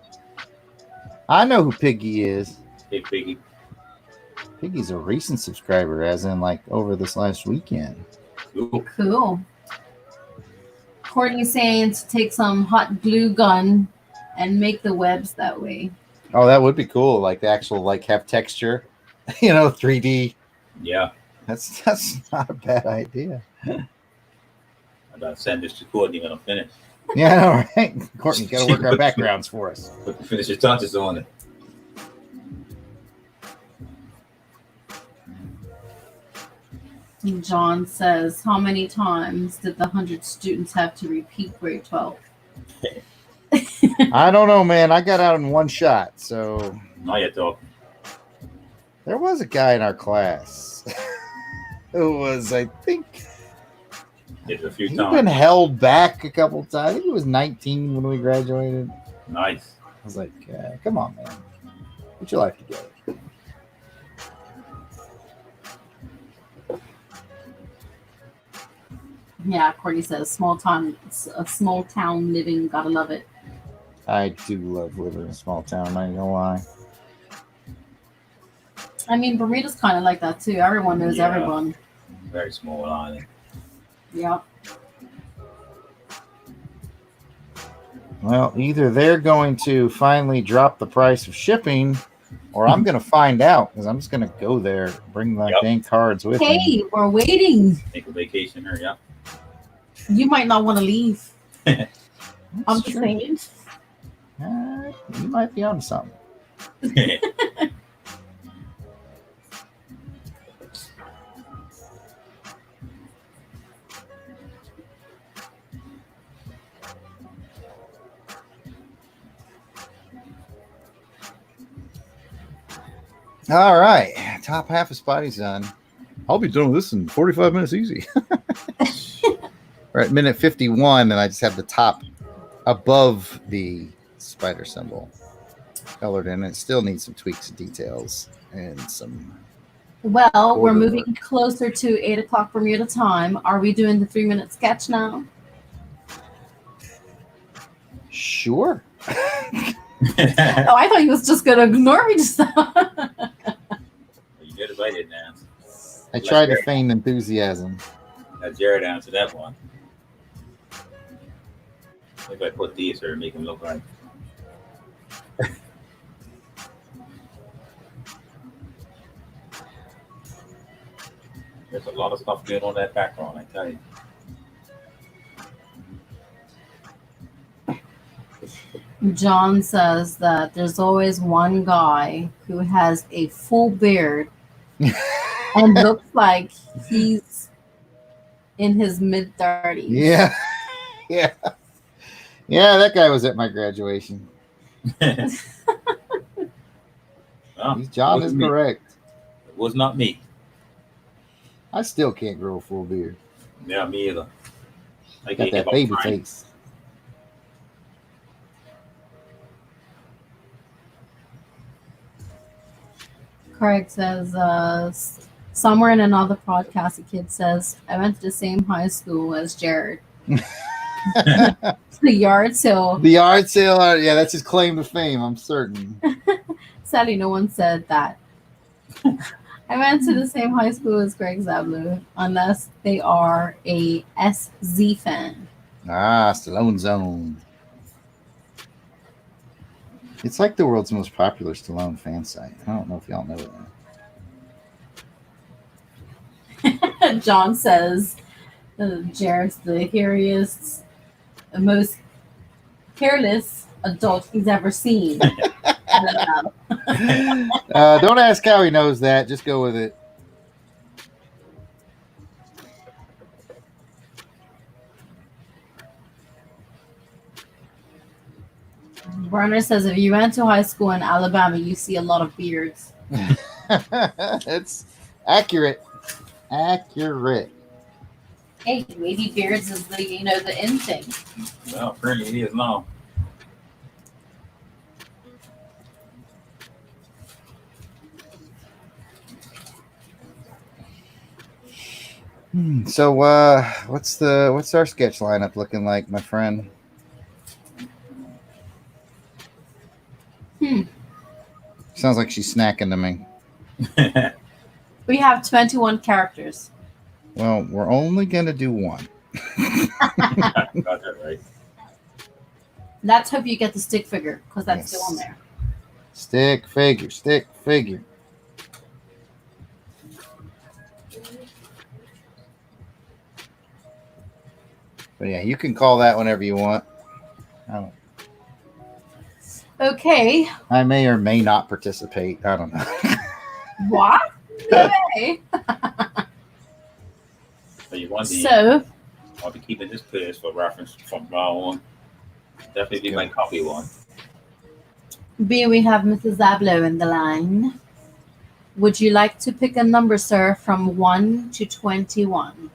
I know who Piggy is. Hey, Piggy. Piggy's a recent subscriber, as in like over this last weekend. Cool. Cool. Courtney's saying to take some hot glue gun and make the webs that way. Oh, that would be cool. Like the actual, like have texture, 3D. Yeah. That's not a bad idea. I'm about to send this to Courtney when I'm finished. Yeah, all right. Courtney, got to work our backgrounds for us. Put the finisher touches on it. And John says, how many times did the 100 students have to repeat grade 12? I don't know, man. I got out in one shot. So Now you're talking. there was a guy in our class who was, I think, Did it a few He's times. been held back a couple times. I think he was 19 when we graduated. Nice. I was like, come on, man. Get your life together. Yeah, Courtney says small town living, gotta love it. I do love living in a small town. I'm not even gonna lie. I mean, Bermuda's kind of like that too. Everyone knows everyone. Very small island. Yeah. Well, either they're going to finally drop the price of shipping, or I'm going to find out because I'm just going to go there, bring my dang cards with me. Hey, we're waiting. Take a vacation, hurry up. You might not want to leave. I'm just true. saying. You might be onto something. All right, top half of Spotty's done. I'll be done with this in 45 minutes easy. We're at minute 51, and I just have the top above the spider symbol colored in. It still needs some tweaks and details and some. Well, we're moving closer to 8 o'clock Bermuda time. Are we doing the 3-minute sketch now? Sure. Oh, I thought he was just going to ignore me just now. You did it right, didn't you? I tried to feign enthusiasm. Now Jarrod answered that one. Maybe I put these here to make him look like. There's a lot of stuff going on in that background, I tell you. John says that there's always one guy who has a full beard and looks like he's in his mid-30s. Yeah. Yeah. Yeah, that guy was at my graduation. Well, John is correct. It was not me. I still can't grow a full beard. Yeah, me either. I Got that baby face. Craig says, somewhere in another podcast, a kid says, I went to the same high school as Jarrod. The yard sale. The yard sale, yeah, that's his claim to fame, I'm certain. Sadly, no one said that. I went to the same high school as Greg Zablu, unless they are a SZ fan. Ah, Stallone Zone. It's like the world's most popular Stallone fan site. I don't know if y'all know that. John says Jarrod's the hairiest, most careless adult he's ever seen. Don't ask how he knows that. Just go with it. Werner says if you went to high school in Alabama, you see a lot of beards. It's accurate. Accurate. Hey, wavy beards is the in thing. Well, apparently it is now. So what's our sketch lineup looking like, my friend? Sounds like she's snacking to me. We have 21 characters. Well, we're only gonna do one. Got that right. Let's hope you get the stick figure because that's Yes. still on there. Stick figure. But yeah, you can call that whenever you want. Okay. I may or may not participate. I don't know. What? Okay. So I'll be keeping this page for reference from now on. Definitely be my copy one. we have Mrs. Zablo in the line. Would you like to pick a number, sir, from 1 to 21?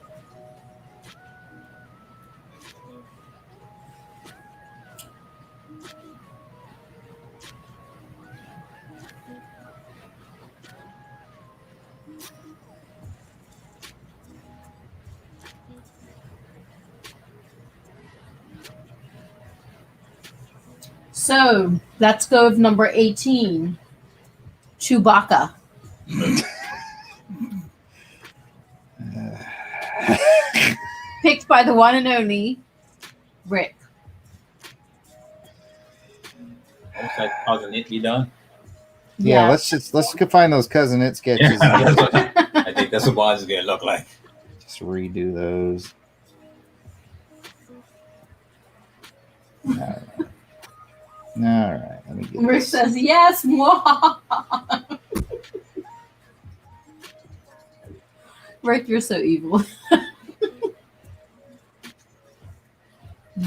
So let's go with number 18, Chewbacca. Picked by the one and only Rick. Almost like causing it be done. Yeah, let's go find those cousin it sketches. And I think that's what Bond's gonna look like. just redo those. All right. Let me get Rick this. says yes. Rick, you're so evil.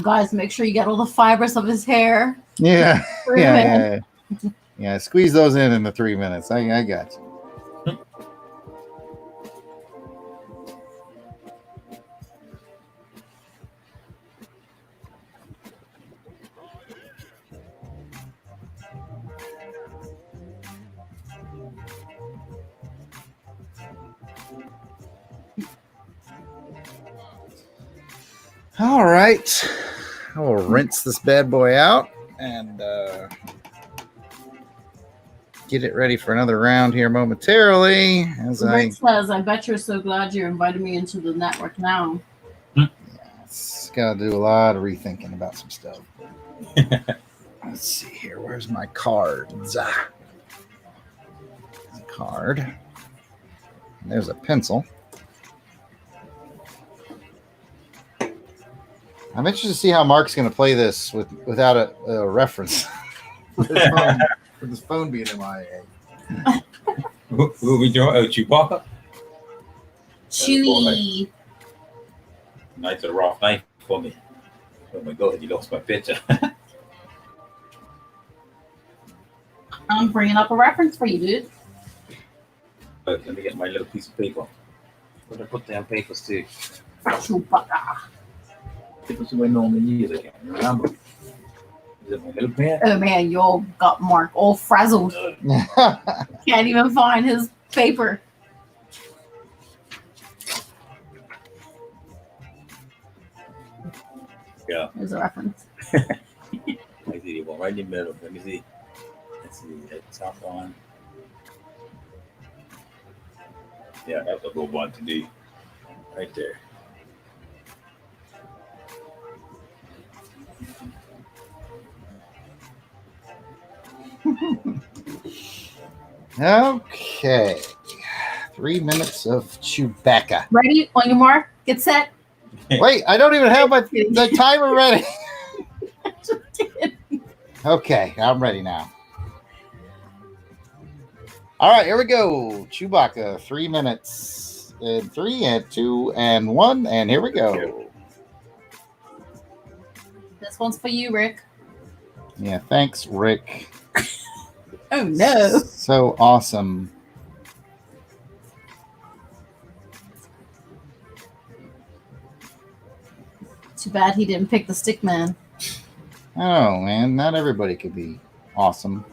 Guys, make sure you get all the fibers of his hair. Yeah. For a minute. Yeah. Squeeze those in the 3 minutes. I got you. All right. I will rinse this bad boy out and get it ready for another round here momentarily. As Rick says, I bet you're so glad you invited me into the network now. It's got to do a lot of rethinking about some stuff. Let's see here. Where's my cards? There's a card. There's a pencil. I'm interested to see how Mark's going to play this without a reference. with his phone being MIA. Who we draw? Oh, Chewbacca. Chewie. Night's a rough night for me. Oh my God, you lost my picture. I'm bringing up a reference for you, dude. Let me get my little piece of paper. Where did I put down papers too? Chewbacca. It was the way normally use it. I can't remember. Is it my little pen? Oh man, you got Mark all frazzled. Can't even find his paper. Yeah. There's a reference. I see the one right in the middle. Let me see. Let's see. That top one. Yeah, that's a good one to do. Right there. Okay. 3 minutes of Chewbacca. Ready? On your mark. Get set. Wait, I don't even have the timer ready. Okay, I'm ready now. All right, here we go. Chewbacca, 3 minutes. And 3 and 2 and 1, and here we go. This one's for you, Rick. Yeah, thanks, Rick. Oh no. So awesome. Too bad he didn't pick the stick man. Oh man, not everybody could be awesome.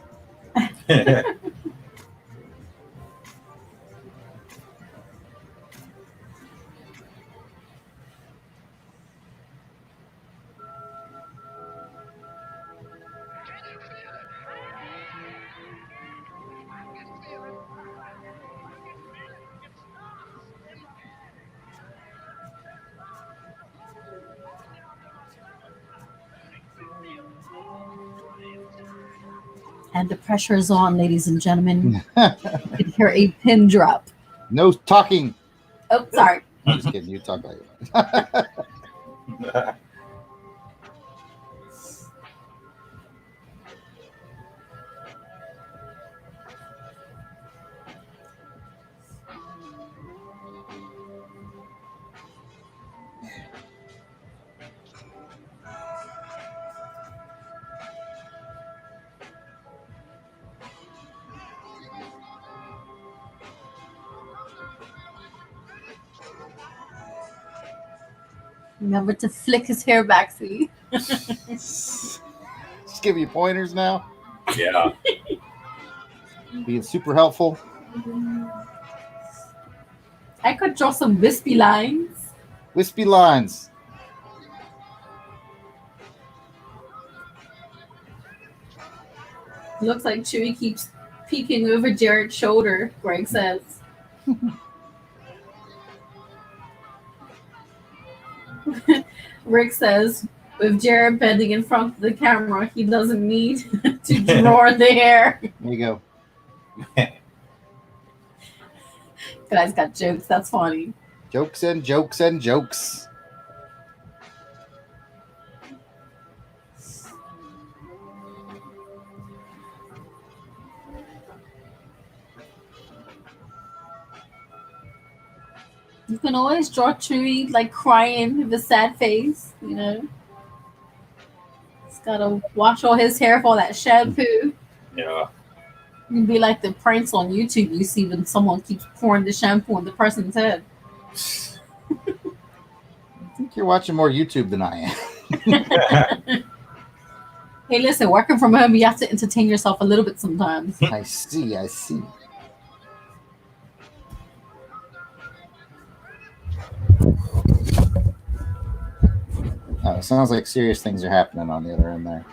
And the pressure is on, ladies and gentlemen. You can hear a pin drop. No talking. Oh, sorry. I'm just kidding. You talk like that. Remember to flick his hair back, see? Just give you pointers now. Yeah. Being super helpful. I could draw some wispy lines. Wispy lines. Looks like Chewie keeps peeking over Jarrod's shoulder, Greg says. Rick says, with Jarrod bending in front of the camera, he doesn't need to draw the hair. There you go. Guys got jokes. That's funny. Jokes and jokes and jokes. You can always draw Chewie like crying with a sad face, you know. He's gotta wash all his hair for all that shampoo. Yeah. You can be like the pranks on YouTube you see when someone keeps pouring the shampoo on the person's head. I think you're watching more YouTube than I am. Hey, listen, working from home, you have to entertain yourself a little bit sometimes. I see. Oh, sounds like serious things are happening on the other end there.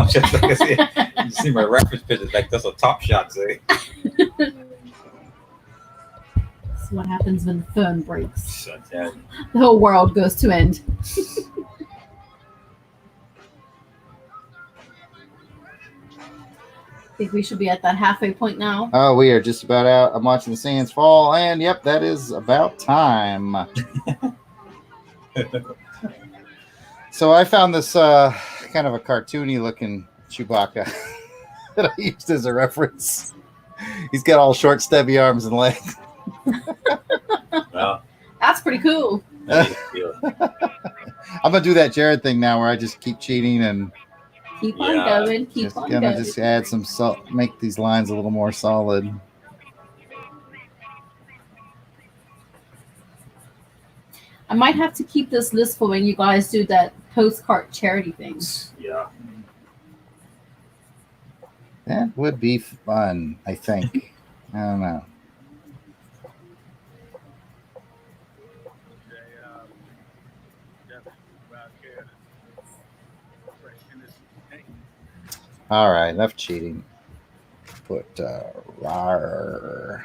Just like I said, you see my reference pictures, like that's a top shot, say. That's what happens when the phone breaks. The whole world goes to end. I think we should be at that halfway point now. Oh, we are just about out. I'm watching the sands fall, and yep, that is about time. So I found this kind of a cartoony looking Chewbacca that I used as a reference. He's got all short, stubby arms and legs. Well, That's pretty cool. that is cool. I'm gonna do that Jarrod thing now, where I just keep cheating and Keep on Yeah. going. Keep just on gonna going. just add some salt, make these lines a little more solid. I might have to keep this list for when you guys do that postcard charity thing. Yeah. That would be fun, I think. I don't know. All right, enough cheating. Put rar.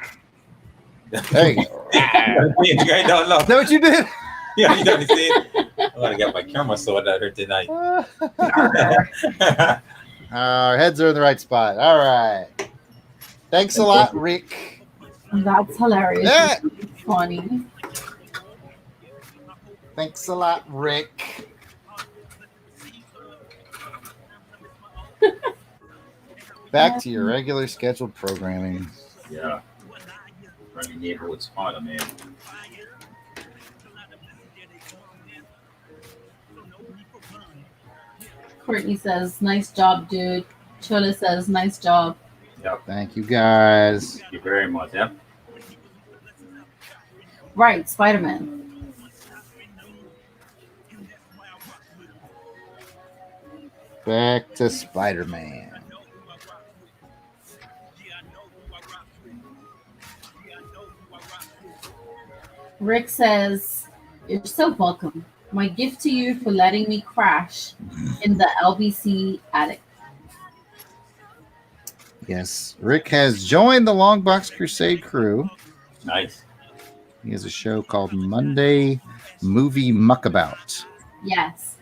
There you go. You guys don't know. Is that what you did? Yeah, you don't see it. I'm gonna get my camera sorted out here tonight. Our heads are in the right spot. All right. Thanks a lot, Rick. That's hilarious. Yeah. It's funny. Thanks a lot, Rick. Back to your regular scheduled programming. Yeah. Running neighborhood spotter, man. Courtney says, nice job, dude. Chola says, nice job. Yep. Thank you, guys. Thank you very much. Yep. Right, Spider-Man. Back to Spider-Man. Rick says, you're so welcome. My gift to you for letting me crash in the LBC attic. Yes, Rick has joined the Longbox Crusade crew. Nice. He has a show called Monday Movie Muckabout. Yes.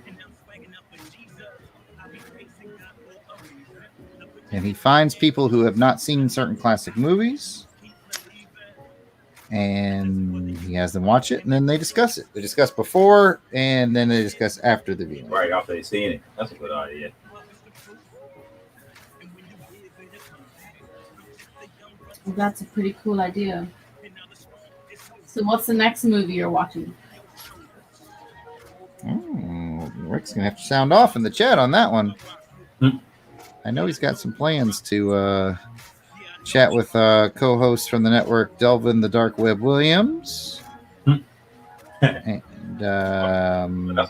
And he finds people who have not seen certain classic movies. And he has them watch it, and then they discuss it. They discuss before, and then they discuss after the viewing. Right after they seen it. That's a good idea. That's a pretty cool idea. So what's the next movie you're watching? Rick's going to have to sound off in the chat on that one. Hmm. I know he's got some plans to chat with co-hosts from the network, Delvin the Dark Web Williams, and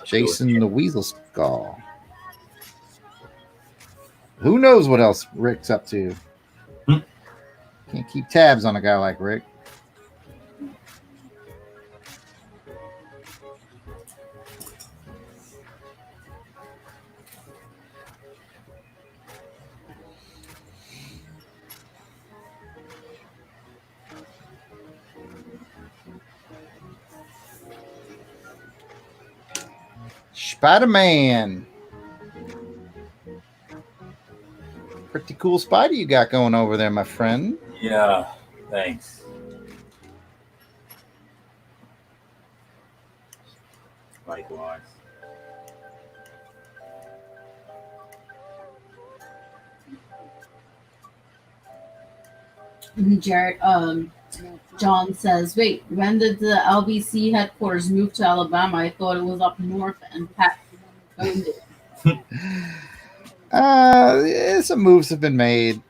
Jason the Weasel Skull. Who knows what else Rick's up to? Can't keep tabs on a guy like Rick. Spider-Man. Pretty cool spider you got going over there, my friend. Yeah, thanks. Likewise. Jared, John says, wait, when did the LBC headquarters move to Alabama? I thought it was up north and Pat owned it. Some moves have been made.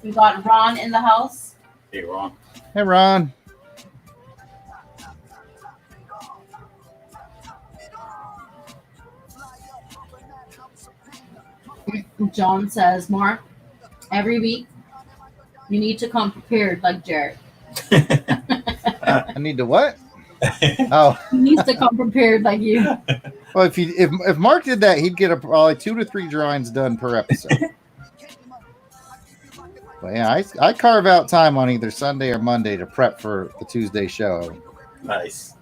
We got Ron in the house. Hey, Ron. Hey, Ron. John says, Mark, every week you need to come prepared like Jared. I need to what? Oh, He needs to come prepared like you. well, if Mark did that, he'd get probably 2 to 3 drawings done per episode. But yeah, I carve out time on either Sunday or Monday to prep for the Tuesday show. Nice.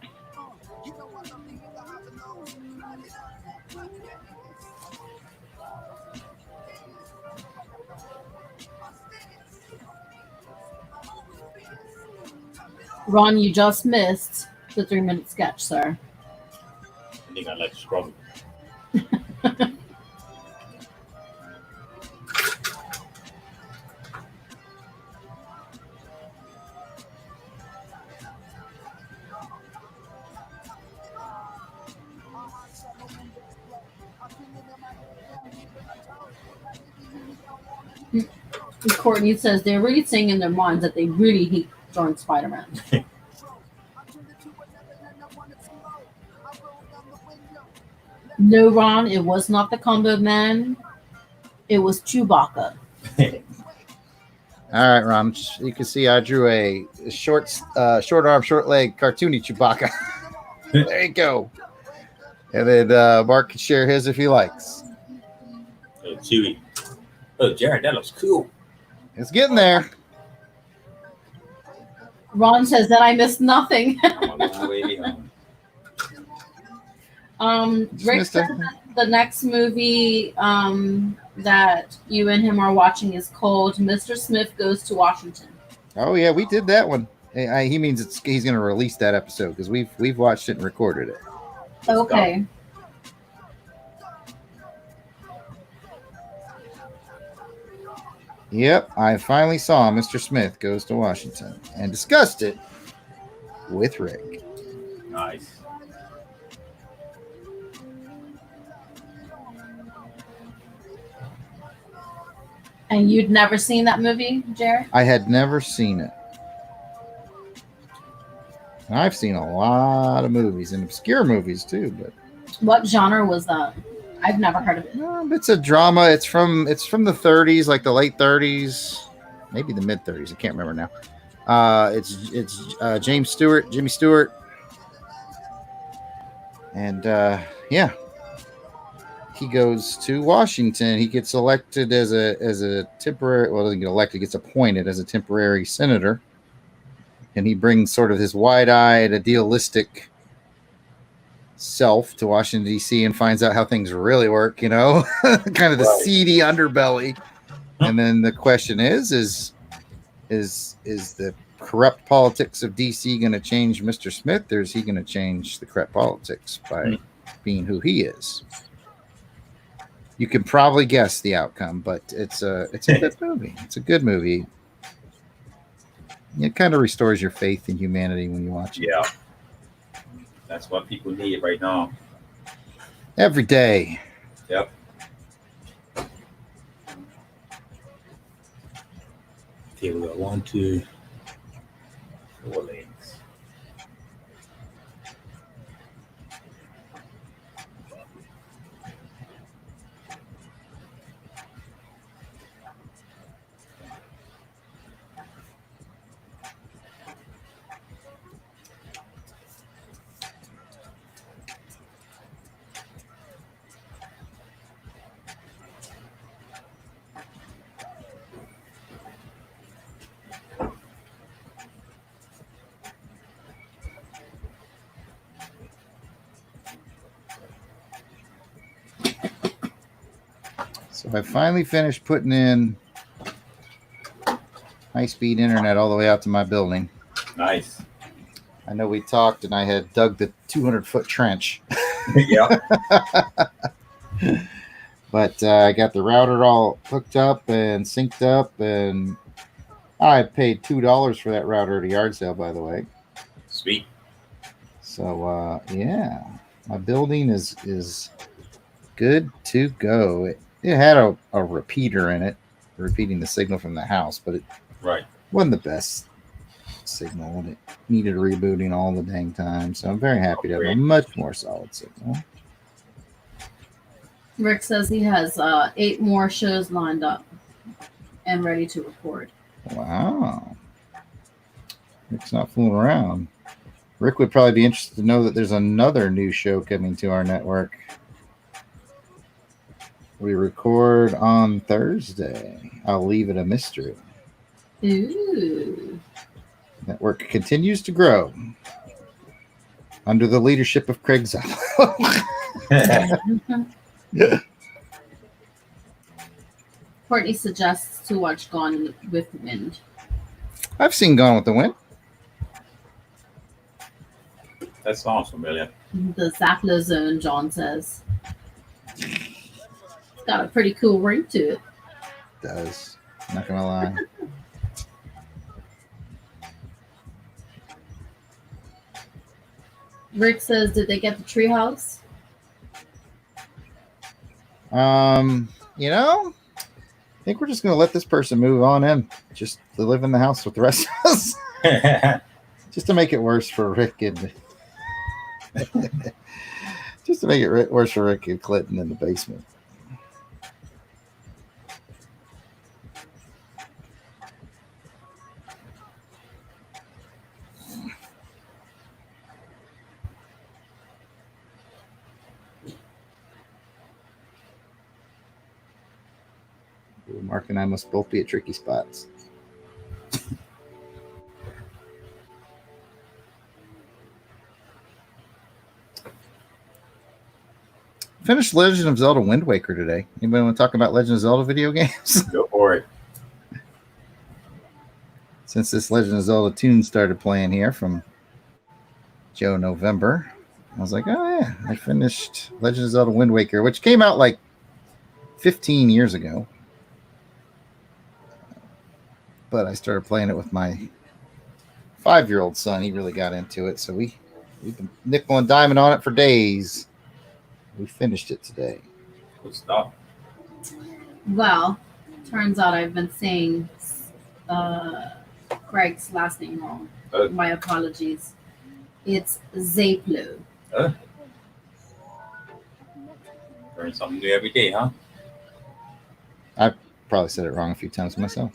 Ron, you just missed the 3-minute sketch, sir. I think I like to scroll. Courtney says they're really saying in their minds that they really hate drawing Spider-Man. No, Ron, it was not the Combo Man. It was Chewbacca. All right, Ron. You can see I drew a short arm, short leg, cartoony Chewbacca. There you go. And then Mark can share his if he likes. Oh, Chewie. Oh, Jared, that looks cool. It's getting there. Ron says that I missed nothing. I'm on my way home. Rick says that the next movie that you and him are watching is called Mr. Smith Goes to Washington. Oh yeah, we did that one. He means he's going to release that episode because we've watched it and recorded it. Okay. Yep, I finally saw Mr. Smith Goes to Washington and discussed it with Rick. Nice. And you'd never seen that movie, Jared? I had never seen it. And I've seen a lot of movies and obscure movies too, but What genre was that? I've never heard of it. it's a drama. It's from the 30s, like the late 30s, maybe the mid 30s. I can't remember now. It's Jimmy Stewart, and yeah, he goes to Washington. He gets elected as a temporary. Well, doesn't get elected. Gets appointed as a temporary senator, and he brings sort of his wide-eyed, idealistic self to Washington D.C. and finds out how things really work. You know, kind of the seedy underbelly. And then the question is the corrupt politics of D.C. going to change Mr. Smith, or is he going to change the corrupt politics by being who he is? You can probably guess the outcome, but it's a good movie. It's a good movie. It kind of restores your faith in humanity when you watch it. Yeah. That's what people need right now. Every day. Yep. Okay, we got 1, 2, 4 legs. So I finally finished putting in high-speed internet all the way out to my building. Nice. I know we talked, and I had dug the 200-foot trench. Yeah. But I got the router all hooked up and synced up, and I paid $2 for that router at a yard sale, by the way. Sweet. So yeah, my building is good to go. It had a repeater in it, repeating the signal from the house, but it Right. wasn't the best signal, and it needed rebooting all the dang time. So I'm very happy to have a much more solid signal. Rick says he has 8 more shows lined up and ready to record. Wow. Rick's not fooling around. Rick would probably be interested to know that there's another new show coming to our network. We record on Thursday. I'll leave it a mystery. Ooh. Network continues to grow under the leadership of Craig Zell. Courtney suggests to watch Gone with the Wind. I've seen Gone with the Wind. That sounds familiar. The Zappler Zone, John says. It's got a pretty cool ring to it. Does. Not gonna lie. Rick says, did they get the treehouse? You know, I think we're just gonna let this person move on in, just to live in the house with the rest of us, just to make it worse for Rick and just to make it worse for Rick and Clinton in the basement. Mark and I must both be at tricky spots. Finished Legend of Zelda Wind Waker today. Anybody want to talk about Legend of Zelda video games? Go for it. Since this Legend of Zelda tune started playing here from Joe November, I was like, oh yeah, I finished Legend of Zelda Wind Waker, which came out like 15 years ago. But I started playing it with my 5-year-old son. He really got into it, so we've been nickel and diming on it for days. We finished it today. Good stuff. Well, turns out I've been saying Craig's last name wrong. My apologies. It's Zaplo. Learn something new every day, huh? I probably said it wrong a few times myself.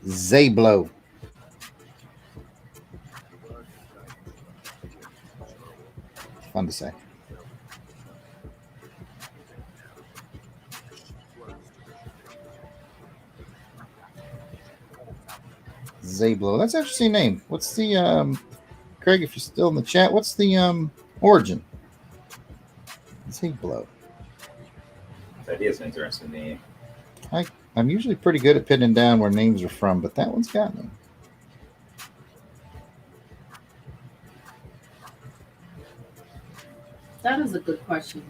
Zablo. Fun to say. Zablo. That's an interesting name. What's the Craig, if you're still in the chat, what's the origin? Zablo. That is an interesting name. I'm usually pretty good at pinning down where names are from, but that one's got me. That is a good question.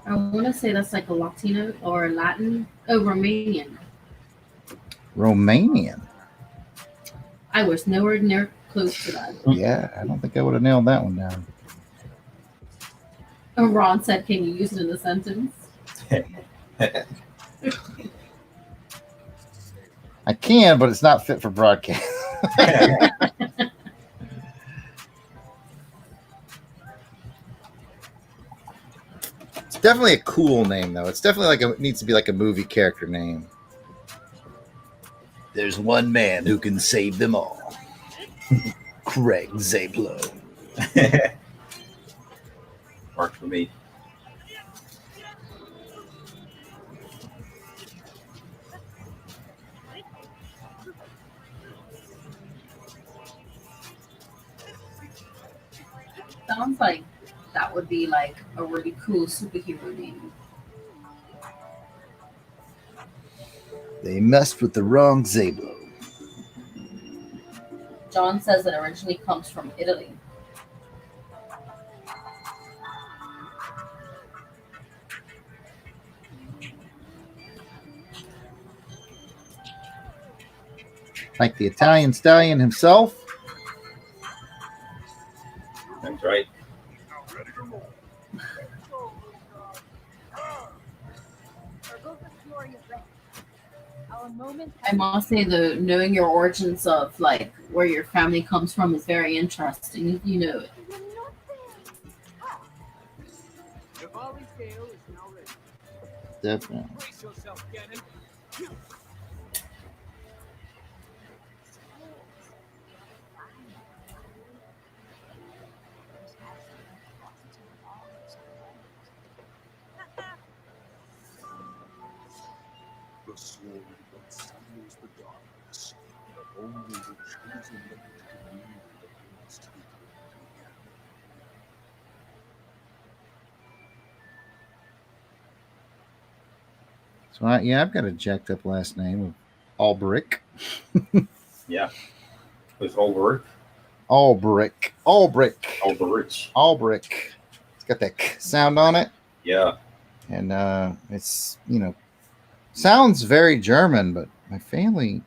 I want to say that's like a Latino or a Latin. Oh, Romanian. Romanian. I was nowhere near close to that. Yeah, I don't think I would have nailed that one down. And Ron said, can you use it in a sentence? I can, but it's not fit for broadcast. It's definitely a cool name, though. It's definitely it needs to be like a movie character name. There's one man who can save them all. Craig Zablo. Worked for me. Sounds like that would be like a really cool superhero name. They messed with the wrong Zablo. John says it originally comes from Italy. Like the Italian stallion himself. That's right. I must say, though, knowing your origins of like where your family comes from is very interesting. If you know it. Definitely. The sword that seals the darkness, but only the chosen remnant believe against it. So I've got a jacked up last name of Alberich. Yeah. It's Alberich. Alberich. It's got that k sound on it. Yeah. And it's, sounds very German, but my family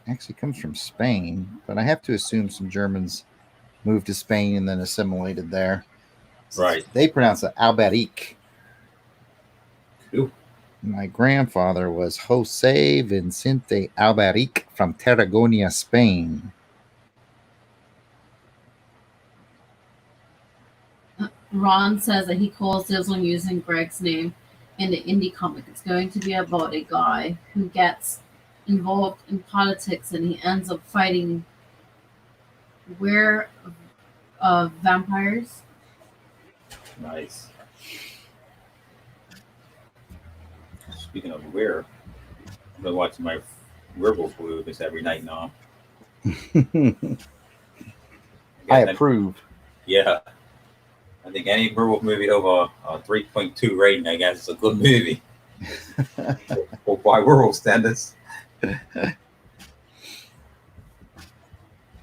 actually comes from Spain. But I have to assume some Germans moved to Spain and then assimilated there. Right. They pronounce it Alberich. Cool. My grandfather was Jose Vicente Alberich from Tarragona, Spain. Ron says that he calls Dizzle using Greg's name in the indie comic. It's going to be about a guy who gets involved in politics and he ends up fighting vampires. Nice. Speaking of where, I've been watching my werewolf movies every night now. I approve. Yeah. I think any werewolf movie over a 3.2 rating, I guess, is a good movie. Or by werewolf standards. Yeah,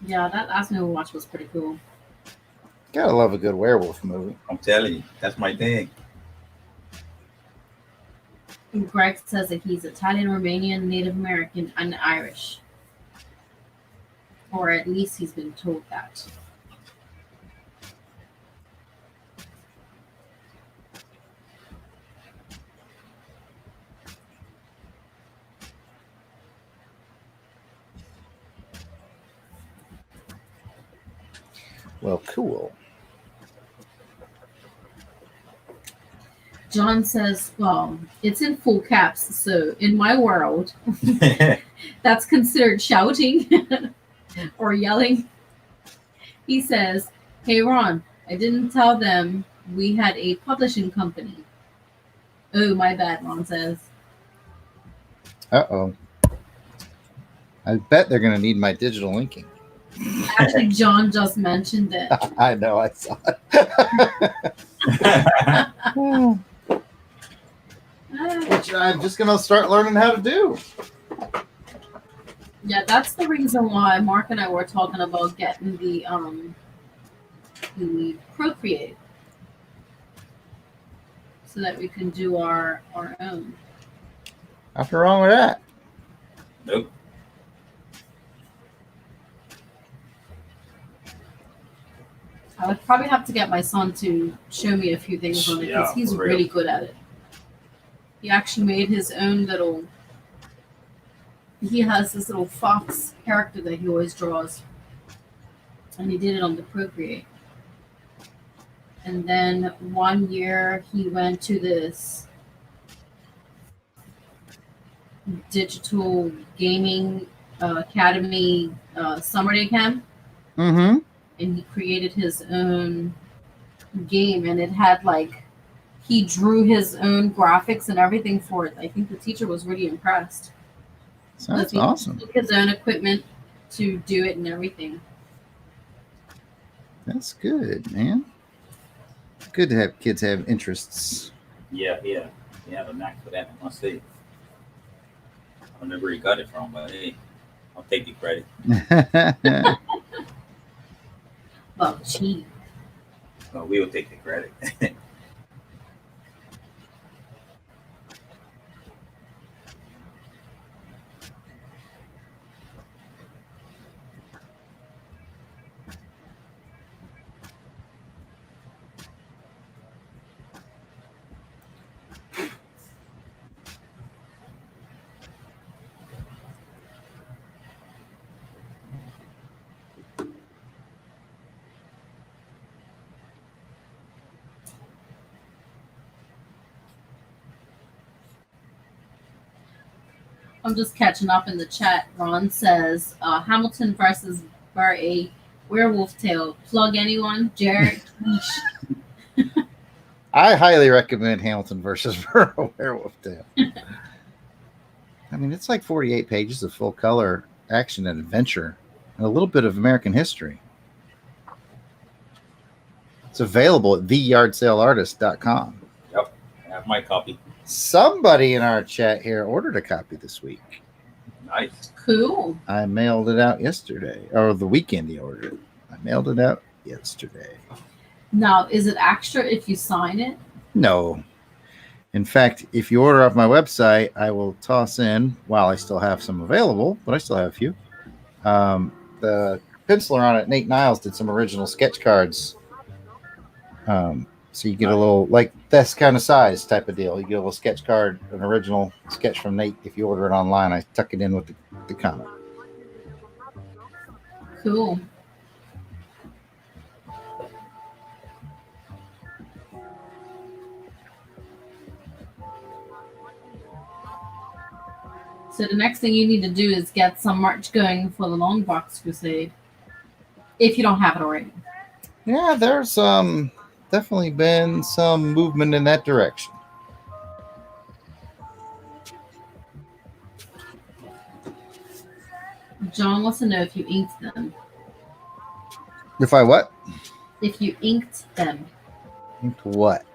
that last movie we watched was pretty cool. Gotta love a good werewolf movie. I'm telling you, that's my thing. And Greg says that he's Italian, Romanian, Native American, and Irish. Or at least he's been told that. Well, cool. John says, well, it's in full caps, so in my world, that's considered shouting or yelling. He says, hey, Ron, I didn't tell them we had a publishing company. Oh, my bad, Ron says. Uh-oh. I bet they're going to need my digital linking. Actually, John just mentioned it. I know, I saw it. Which I'm just going to start learning how to do. Yeah, that's the reason why Mark and I were talking about getting the Procreate so that we can do our own. Nothing wrong with that. Nope. I would probably have to get my son to show me a few things on it because Yeah, he's for real. really good at it. He actually made his own little. He has this little fox character that he always draws, and he did it on the Procreate. And then one year he went to this digital gaming academy summer day camp. Mm-hmm. And he created his own game, and it had like he drew his own graphics and everything for it. I think the teacher was really impressed. Sounds He awesome. took his own equipment to do it and everything. That's good, man. It's good to have kids have interests. Yeah. You have a knack for that, I must say. I don't know where he got it from, but hey, I'll take the credit. Well, cheap. Well, we'll take the credit. I'm just catching up in the chat. Ron says Hamilton versus Burr, werewolf tale. Plug anyone? Jarrod? I highly recommend Hamilton versus Werewolf Tale. I mean, it's like 48 pages of full color action and adventure and a little bit of American history. It's available at theyardsaleartist.com. Yep, I have my copy. Somebody in our chat here ordered a copy this week. Nice. Cool. I mailed it out yesterday, or the weekend he ordered it. I mailed it out yesterday. Now, is it extra if you sign it? No. In fact, if you order off my website, I will toss in, while I still have some available, but I still have a few. The penciler on it, Nate Niles, did some original sketch cards. So you get a little, like, this kind of size type of deal. You get a little sketch card, an original sketch from Nate. If you order it online, I tuck it in with the comic. Cool. So the next thing you need to do is get some merch going for the Long Box Crusade, if you don't have it already. Yeah, there's definitely been some movement in that direction. John wants to know if you inked them. If I what? If you inked them. Inked what?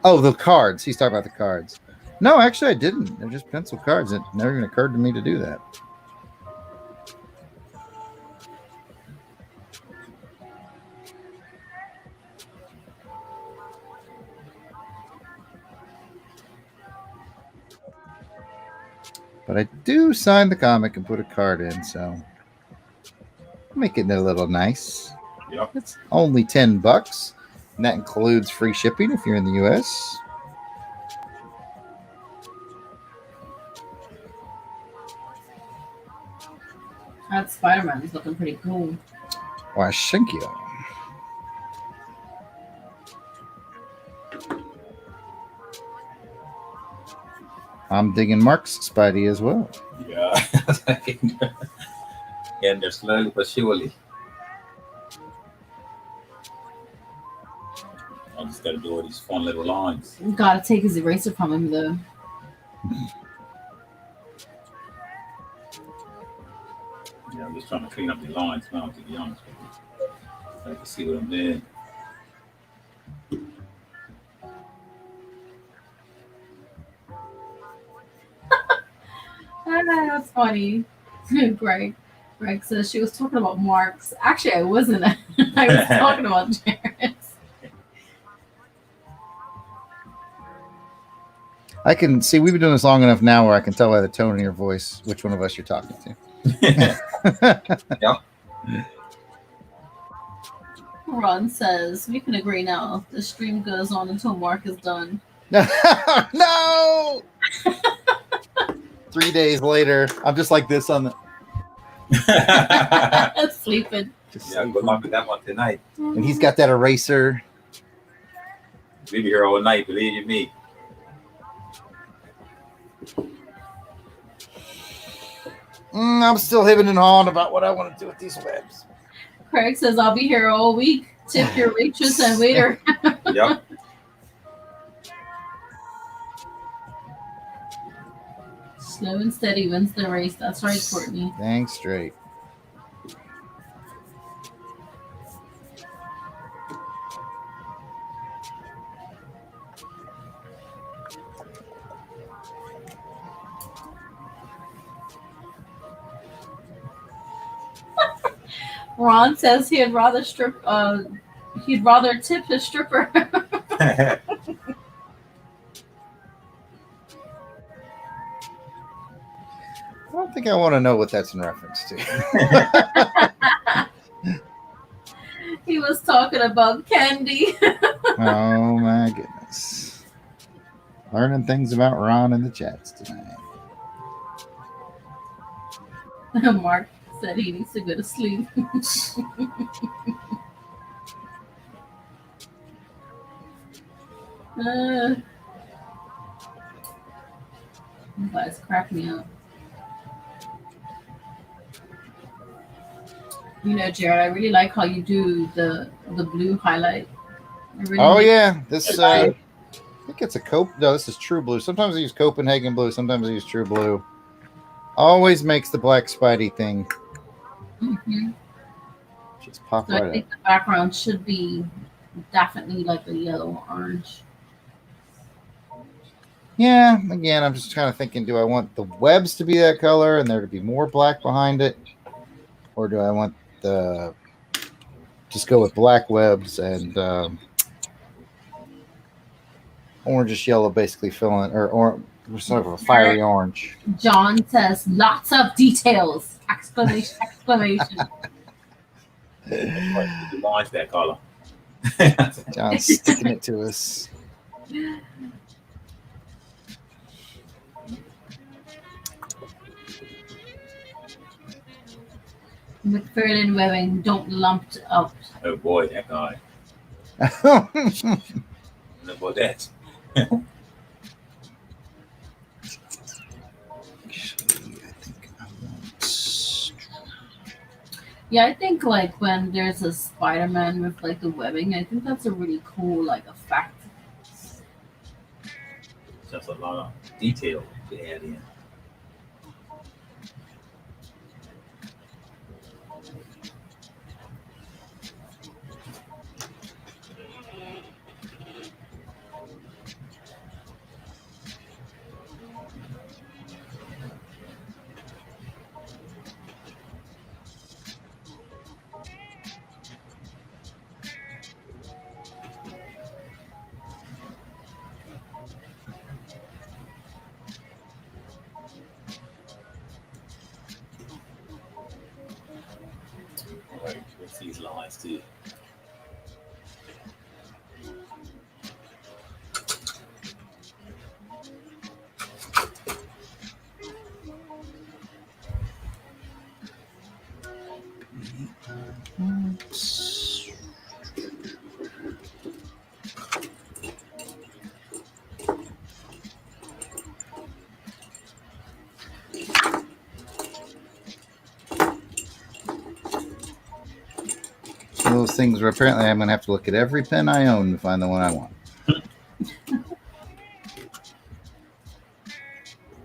Oh, the cards. He's talking about the cards. No, actually, I didn't. They're just pencil cards. It never even occurred to me to do that. But I do sign the comic and put a card in, so making it a little nice. Yep. It's only $10, and that includes free shipping if you're in the US. That Spider-Man is looking pretty cool. Why, thank you. I'm digging Mark's Spidey as well. Yeah. And they're slowly but surely. I just got to do all these fun little lines. Gotta take his eraser from him, though. Yeah, I'm just trying to clean up the lines now, to be honest with you. So I can see what I'm doing. That's funny. Greg says she was talking about Mark's. Actually, I wasn't. I was talking about Jarrod's. I can see we've been doing this long enough now where I can tell by the tone in your voice which one of us you're talking to. Yeah. Ron says we can agree now. The stream goes on until Mark is done. No. 3 days later, I'm just like this on the Sleeping. Yeah, good luck with that one tonight. and he's got that eraser. We'll be here all night, believe you me. I'm still hemming and hawing about what I want to do with these webs. Craig says I'll be here all week. Tip your waitress and waiter. Yep. Slow and steady wins the race. That's right, Courtney. Thanks, straight. Ron says he'd rather strip. He'd rather tip his stripper. I don't think I want to know what that's in reference to. He was talking about candy. Oh my goodness. Learning things about Ron in the chats tonight. Mark said he needs to go to sleep. You guys crack me up. You know, Jared, I really like how you do the blue highlight. It really Oh makes yeah, this it I nice. think it's a No, this is True Blue. Sometimes I use Copenhagen Blue. Sometimes I use True Blue. Always makes the black Spidey thing Mhm. just pop So I right up. think the background should be definitely like a yellow orange. Yeah, again, I'm just kind of thinking: do I want the webs to be that color and there to be more black behind it, or do I want the just go with black webs and orangish yellow, basically filling, or sort of a fiery orange? John says lots of details! Exclamation! Exclamation! You launched that color. John's sticking it to us. McFarlane webbing don't lumped up. Oh boy, that guy. Look about that. Yeah, I think like when there's a Spider-Man with like the webbing, I think that's a really cool like effect. Just a lot of detail to add in. All right, what's these lines too? One of those things where apparently I'm going to have to look at every pen I own to find the one I want.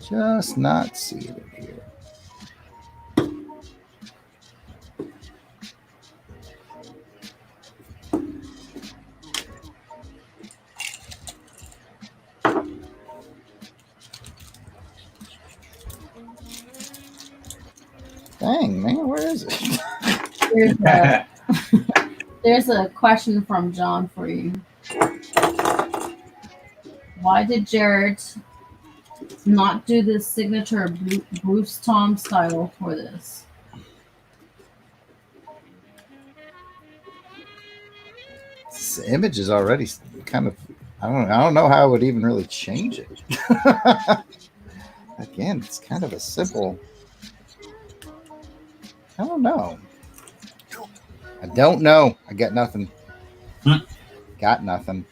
Just not see it here. Dang, man, where is it? There's a question from John for you. Why did Jared not do the signature Bruce Tom style for this? This image is already kind of. I don't know how I would even really change it. Again, it's kind of a simple. I don't know. I don't know. I got nothing. Got nothing.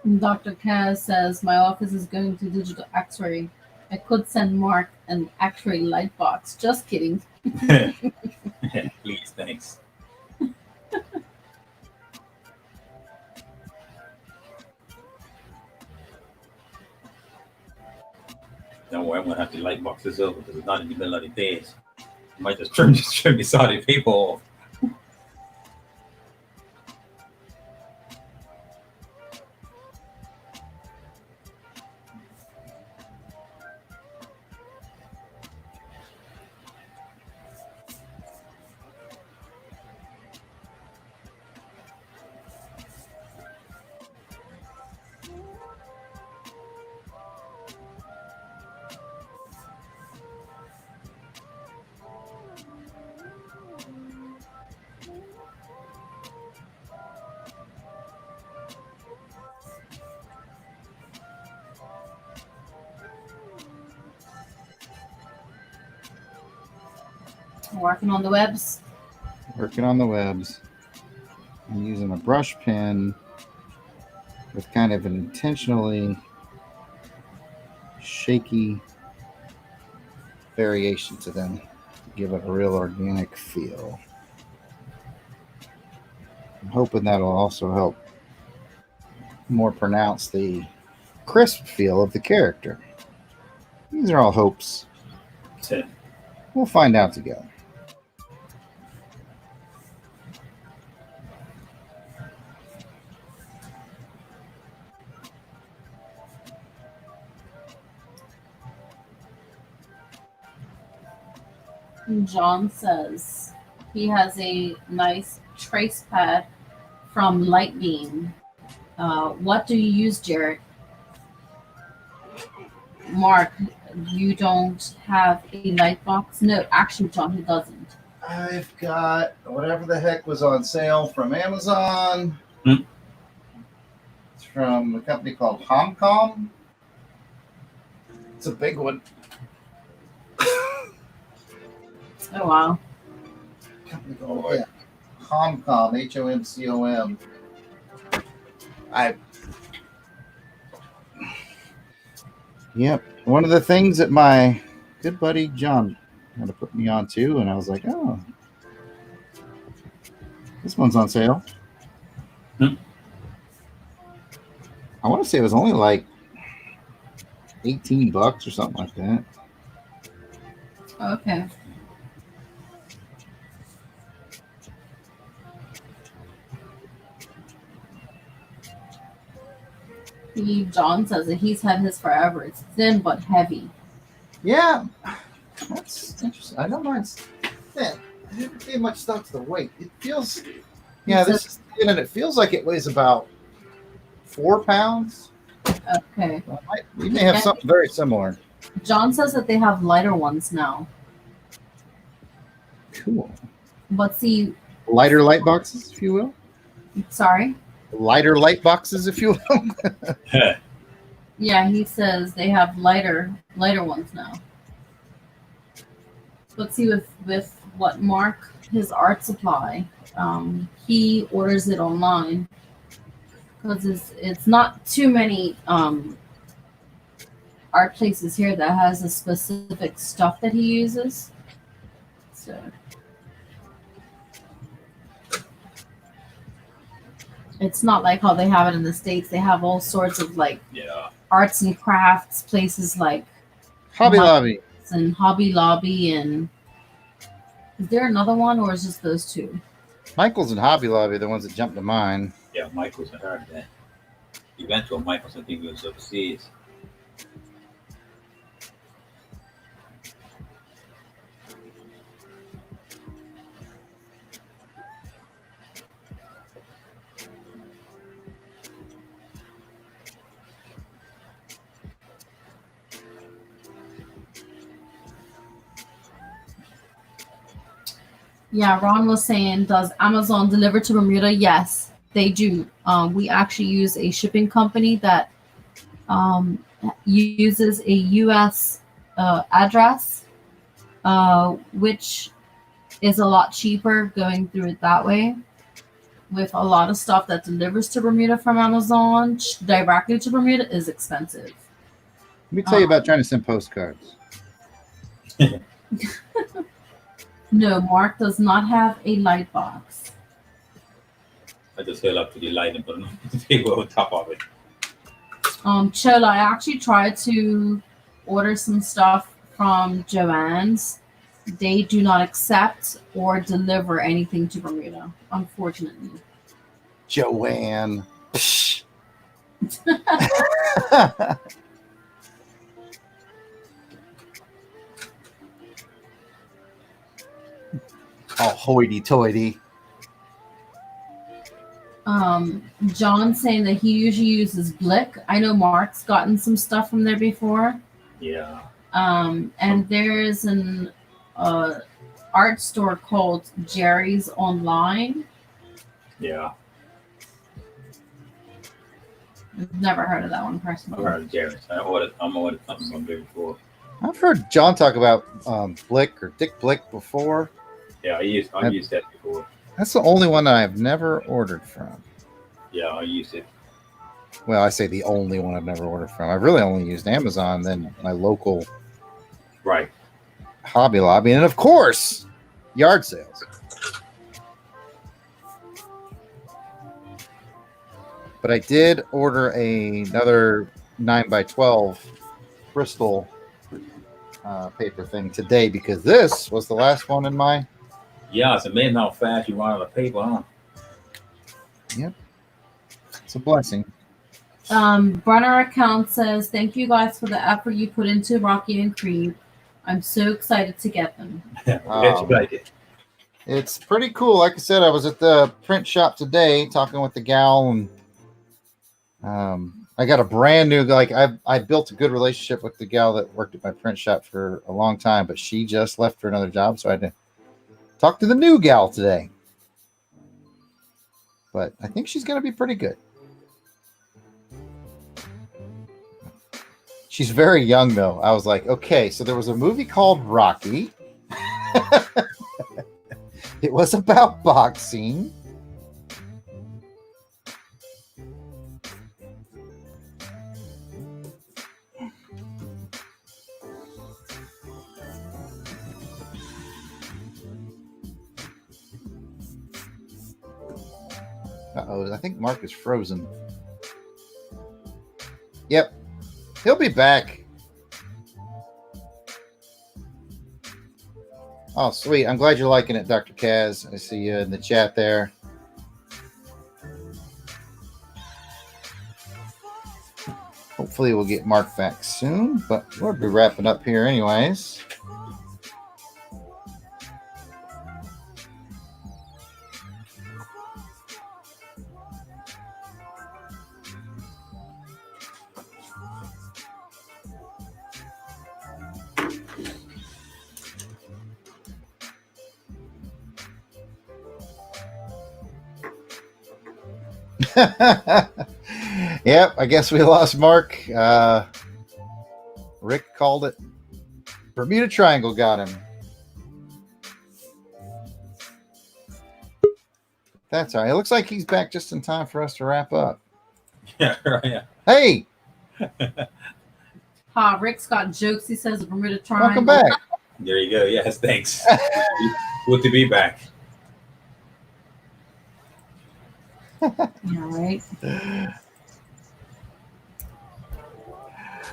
Dr. Kaz says my office is going to digital X-ray. I could send Mark an X-ray light box. Just kidding. Please, thanks. Don't worry, I'm gonna have to light box this over because it's not in the middle of the page. I might just trim the solid paper off. Working on the webs. Working on the webs. I'm using a brush pen with kind of an intentionally shaky variation to them to give it a real organic feel. I'm hoping that'll also help more pronounce the crisp feel of the character. These are all hopes. We'll find out together. John says he has a nice trace pad from Lightbeam. What do you use, Jarrod? Mark, you don't have a light box? No, actually, John, he doesn't. I've got whatever the heck was on sale from Amazon. It's from a company called HomCom. It's a big one. Oh, wow. Company called HomCom, HOMCOM. Yep. One of the things that my good buddy John had to put me on to, and I was like, oh, this one's on sale. I want to say it was only like $18 or something like that. Okay. John says that he's had his forever. It's thin but heavy. Yeah, that's interesting. I don't mind it's thin. I haven't paid much thought to the weight. It feels, yeah, this is thin, and it feels like it weighs about 4 pounds. Okay. We may have something very similar. John says that they have lighter ones now. Cool. But see, Lighter light boxes, if you will. sorry? Lighter light boxes, if you will. Yeah, he says they have lighter ones now. Let's see with what Mark, his art supply, he orders it online because it's not too many art places here that has a specific stuff that he uses. So it's not like how they have it in the States. They have all sorts of like arts and crafts places like Hobby Lobby. and Hobby Lobby, and is there another one or is just those two? Michael's and Hobby Lobby are the ones that jump to mind. Yeah, Michael's. I heard that. You went to a Michael's, I think it was overseas. Yeah, Ron was saying, does Amazon deliver to Bermuda? Yes, they do. We actually use a shipping company that uses a U.S. Address, which is a lot cheaper going through it that way. with a lot of stuff that delivers to Bermuda from Amazon directly to Bermuda is expensive. Let me tell you about trying to send postcards. No, Mark does not have a light box. I just fill up to the light and put it on the table on top of it. Chola, I actually tried to order some stuff from Joann's. They do not accept or deliver anything to Bermuda, unfortunately. Joanne. Psh. All hoity-toity. John saying that he usually uses Blick. I know Mark's gotten some stuff from there before. Yeah. And there's an art store called Jerry's Online. Yeah. I've never heard of that one I've personally. heard of Jarrod. I'm ordered something from there before. I've heard John talk about Blick or Dick Blick before. Yeah, I used that before. That's the only one that I've never ordered from. Yeah, I used it. Well, I say the only one I've never ordered from. I've really only used Amazon, then my local Right. Hobby Lobby, and of course, yard sales. But I did order another 9x12 Bristol paper thing today because this was the last one in my. Yeah, it's amazing how fast you run out of paper, huh? Yep. It's a blessing. Brunner account says, thank you guys for the effort you put into Rocky and Creed. I'm so excited to get them. Bet you like it. It's pretty cool. Like I said, I was at the print shop today talking with the gal, and I got a brand new, like I built a good relationship with the gal that worked at my print shop for a long time, but she just left for another job, so I had to talk to the new gal today. But I think she's going to be pretty good. She's very young, though. I was like, okay, so there was a movie called Rocky. It was about boxing. Uh-oh, I think Mark is frozen. Yep. He'll be back. Oh, sweet. I'm glad you're liking it, Dr. Kaz. I see you in the chat there. Hopefully we'll get Mark back soon, but we'll be wrapping up here anyways. Yep, I guess we lost Mark. Rick called it. Bermuda Triangle got him. That's all right. It looks like he's back just in time for us to wrap up. Yeah, right. Hey, Rick's got jokes. He says the Bermuda Triangle. welcome back. There you go. Yes, thanks. Good to be back. Yeah, right.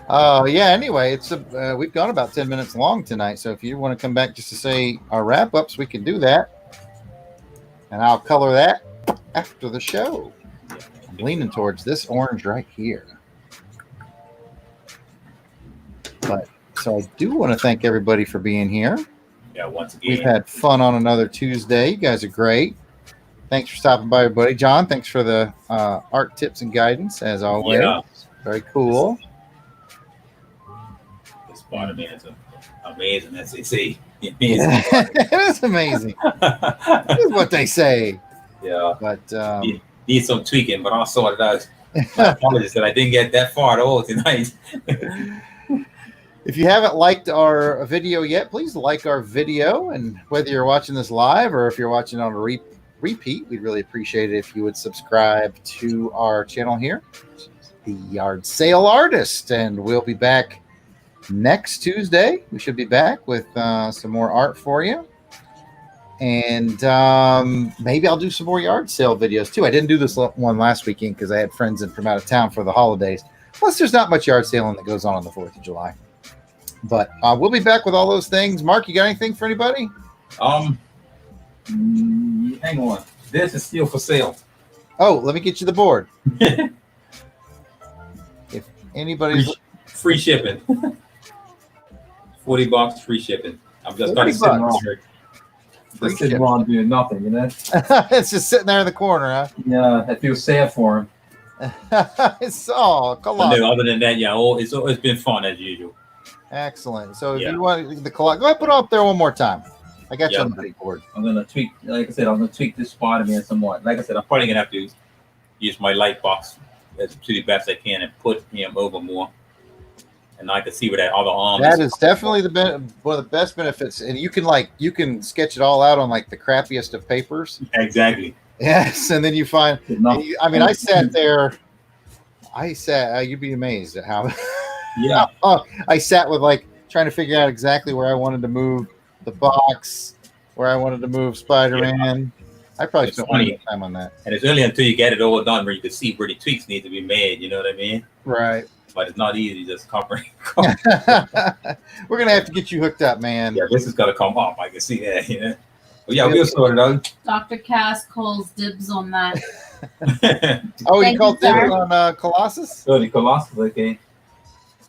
Yeah, anyway, it's we've gone about 10 minutes long tonight, so if you want to come back just to say our wrap-ups, we can do that. And I'll color that after the show. I'm leaning towards this orange right here. But so I do want to thank everybody for being here. Yeah, once again. We've had fun on another Tuesday. You guys are great. Thanks for stopping by, everybody. John, thanks for the art tips and guidance, as always. Yeah. Very cool. This part of me is amazing, as they say. It is amazing. It is what they say. Yeah. But Need some tweaking, but I'll sort it out. My apologies that I didn't get that far at all tonight. if you haven't liked our video yet, please like our video. And whether you're watching this live or if you're watching on a repeat, we'd really appreciate it if you would subscribe to our channel here, The Yard Sale Artist. And we'll be back next Tuesday. We should be back with some more art for you. And maybe I'll do some more yard sale videos too. I didn't do this one last weekend because I had friends in from out of town for the holidays. Plus, there's not much yard selling that goes on the 4th of July. But we'll be back with all those things. Mark, you got anything for anybody? Hang on. This is still for sale. Oh, let me get you the board. If anybody's Free shipping. $40 free shipping. I'm just kind of sitting around here. Just sitting around doing nothing, you know? It's just sitting there in the corner, huh? Yeah, I feel sad for him. It's all But no, other than that, yeah, it's been fun as usual. Excellent. So if you want the collage, go ahead, put it up there one more time. I got you on the big board. I'm gonna tweak, like I said, I'm gonna tweak this Spider-Man somewhat. Like I said, I'm probably gonna have to use my light box to the best I can and put him over more. And I can see where that other arm. That is definitely one of the best benefits, and you can sketch it all out on like the crappiest of papers. Exactly. Yes, and then you find. I mean, I sat there. You'd be amazed at how. Yeah. I sat with like trying to figure out exactly where I wanted to move the box, where I wanted to move Spider-Man. I probably spent plenty of time on that. And it's only until you get it all done where you can see where the tweaks need to be made. You know what I mean? Right. But it's not easy just covering. We're gonna have to get you hooked up, man. Yeah, this is gonna come up. I can see that. You know. But yeah, we'll sort it out. Dr. Cass calls dibs on that. Oh, you called you, dibs on Colossus? So the Colossus, okay.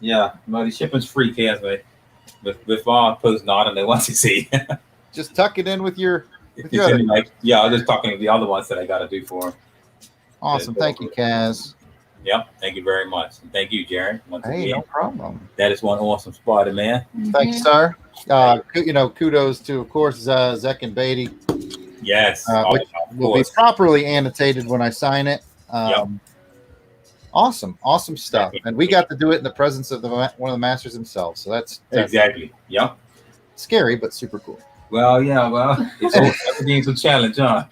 Yeah, well, the shipping's free, Cass, mate. With our post not, and they want to see. Just tuck it in with your. Other. Yeah, I was just talking to the other ones that I got to do for him. Awesome, thank you, Kaz. Yep, thank you very much, and thank you, Jarrod. Once again, no problem. That is one awesome Spider-Man. Thanks, sir. Kudos to, of course, Zek and Beatty. Yes, which will be properly annotated when I sign it. Yep. Awesome stuff, and we got to do it in the presence of one of the masters themselves. So that's exactly. Yep. Scary, but super cool. Well, yeah. Well, it's a challenge, huh?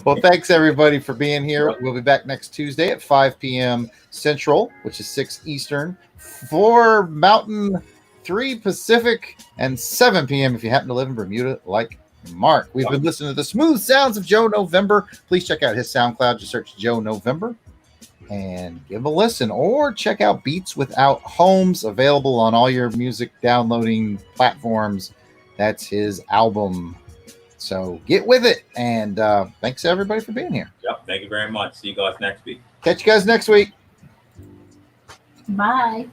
Well, thanks everybody for being here. We'll be back next Tuesday at 5 p.m. Central, which is 6 Eastern, 4 Mountain, 3 Pacific, and 7 p.m. if you happen to live in Bermuda like Mark. We've been listening to the smooth sounds of Joe November. Please check out his SoundCloud. Just search Joe November and give a listen, or check out Beats Without Homes, available on all your music downloading platforms. That's his album. So get with it. And thanks everybody for being here. Yep. Thank you very much. See you guys next week. Catch you guys next week. Bye.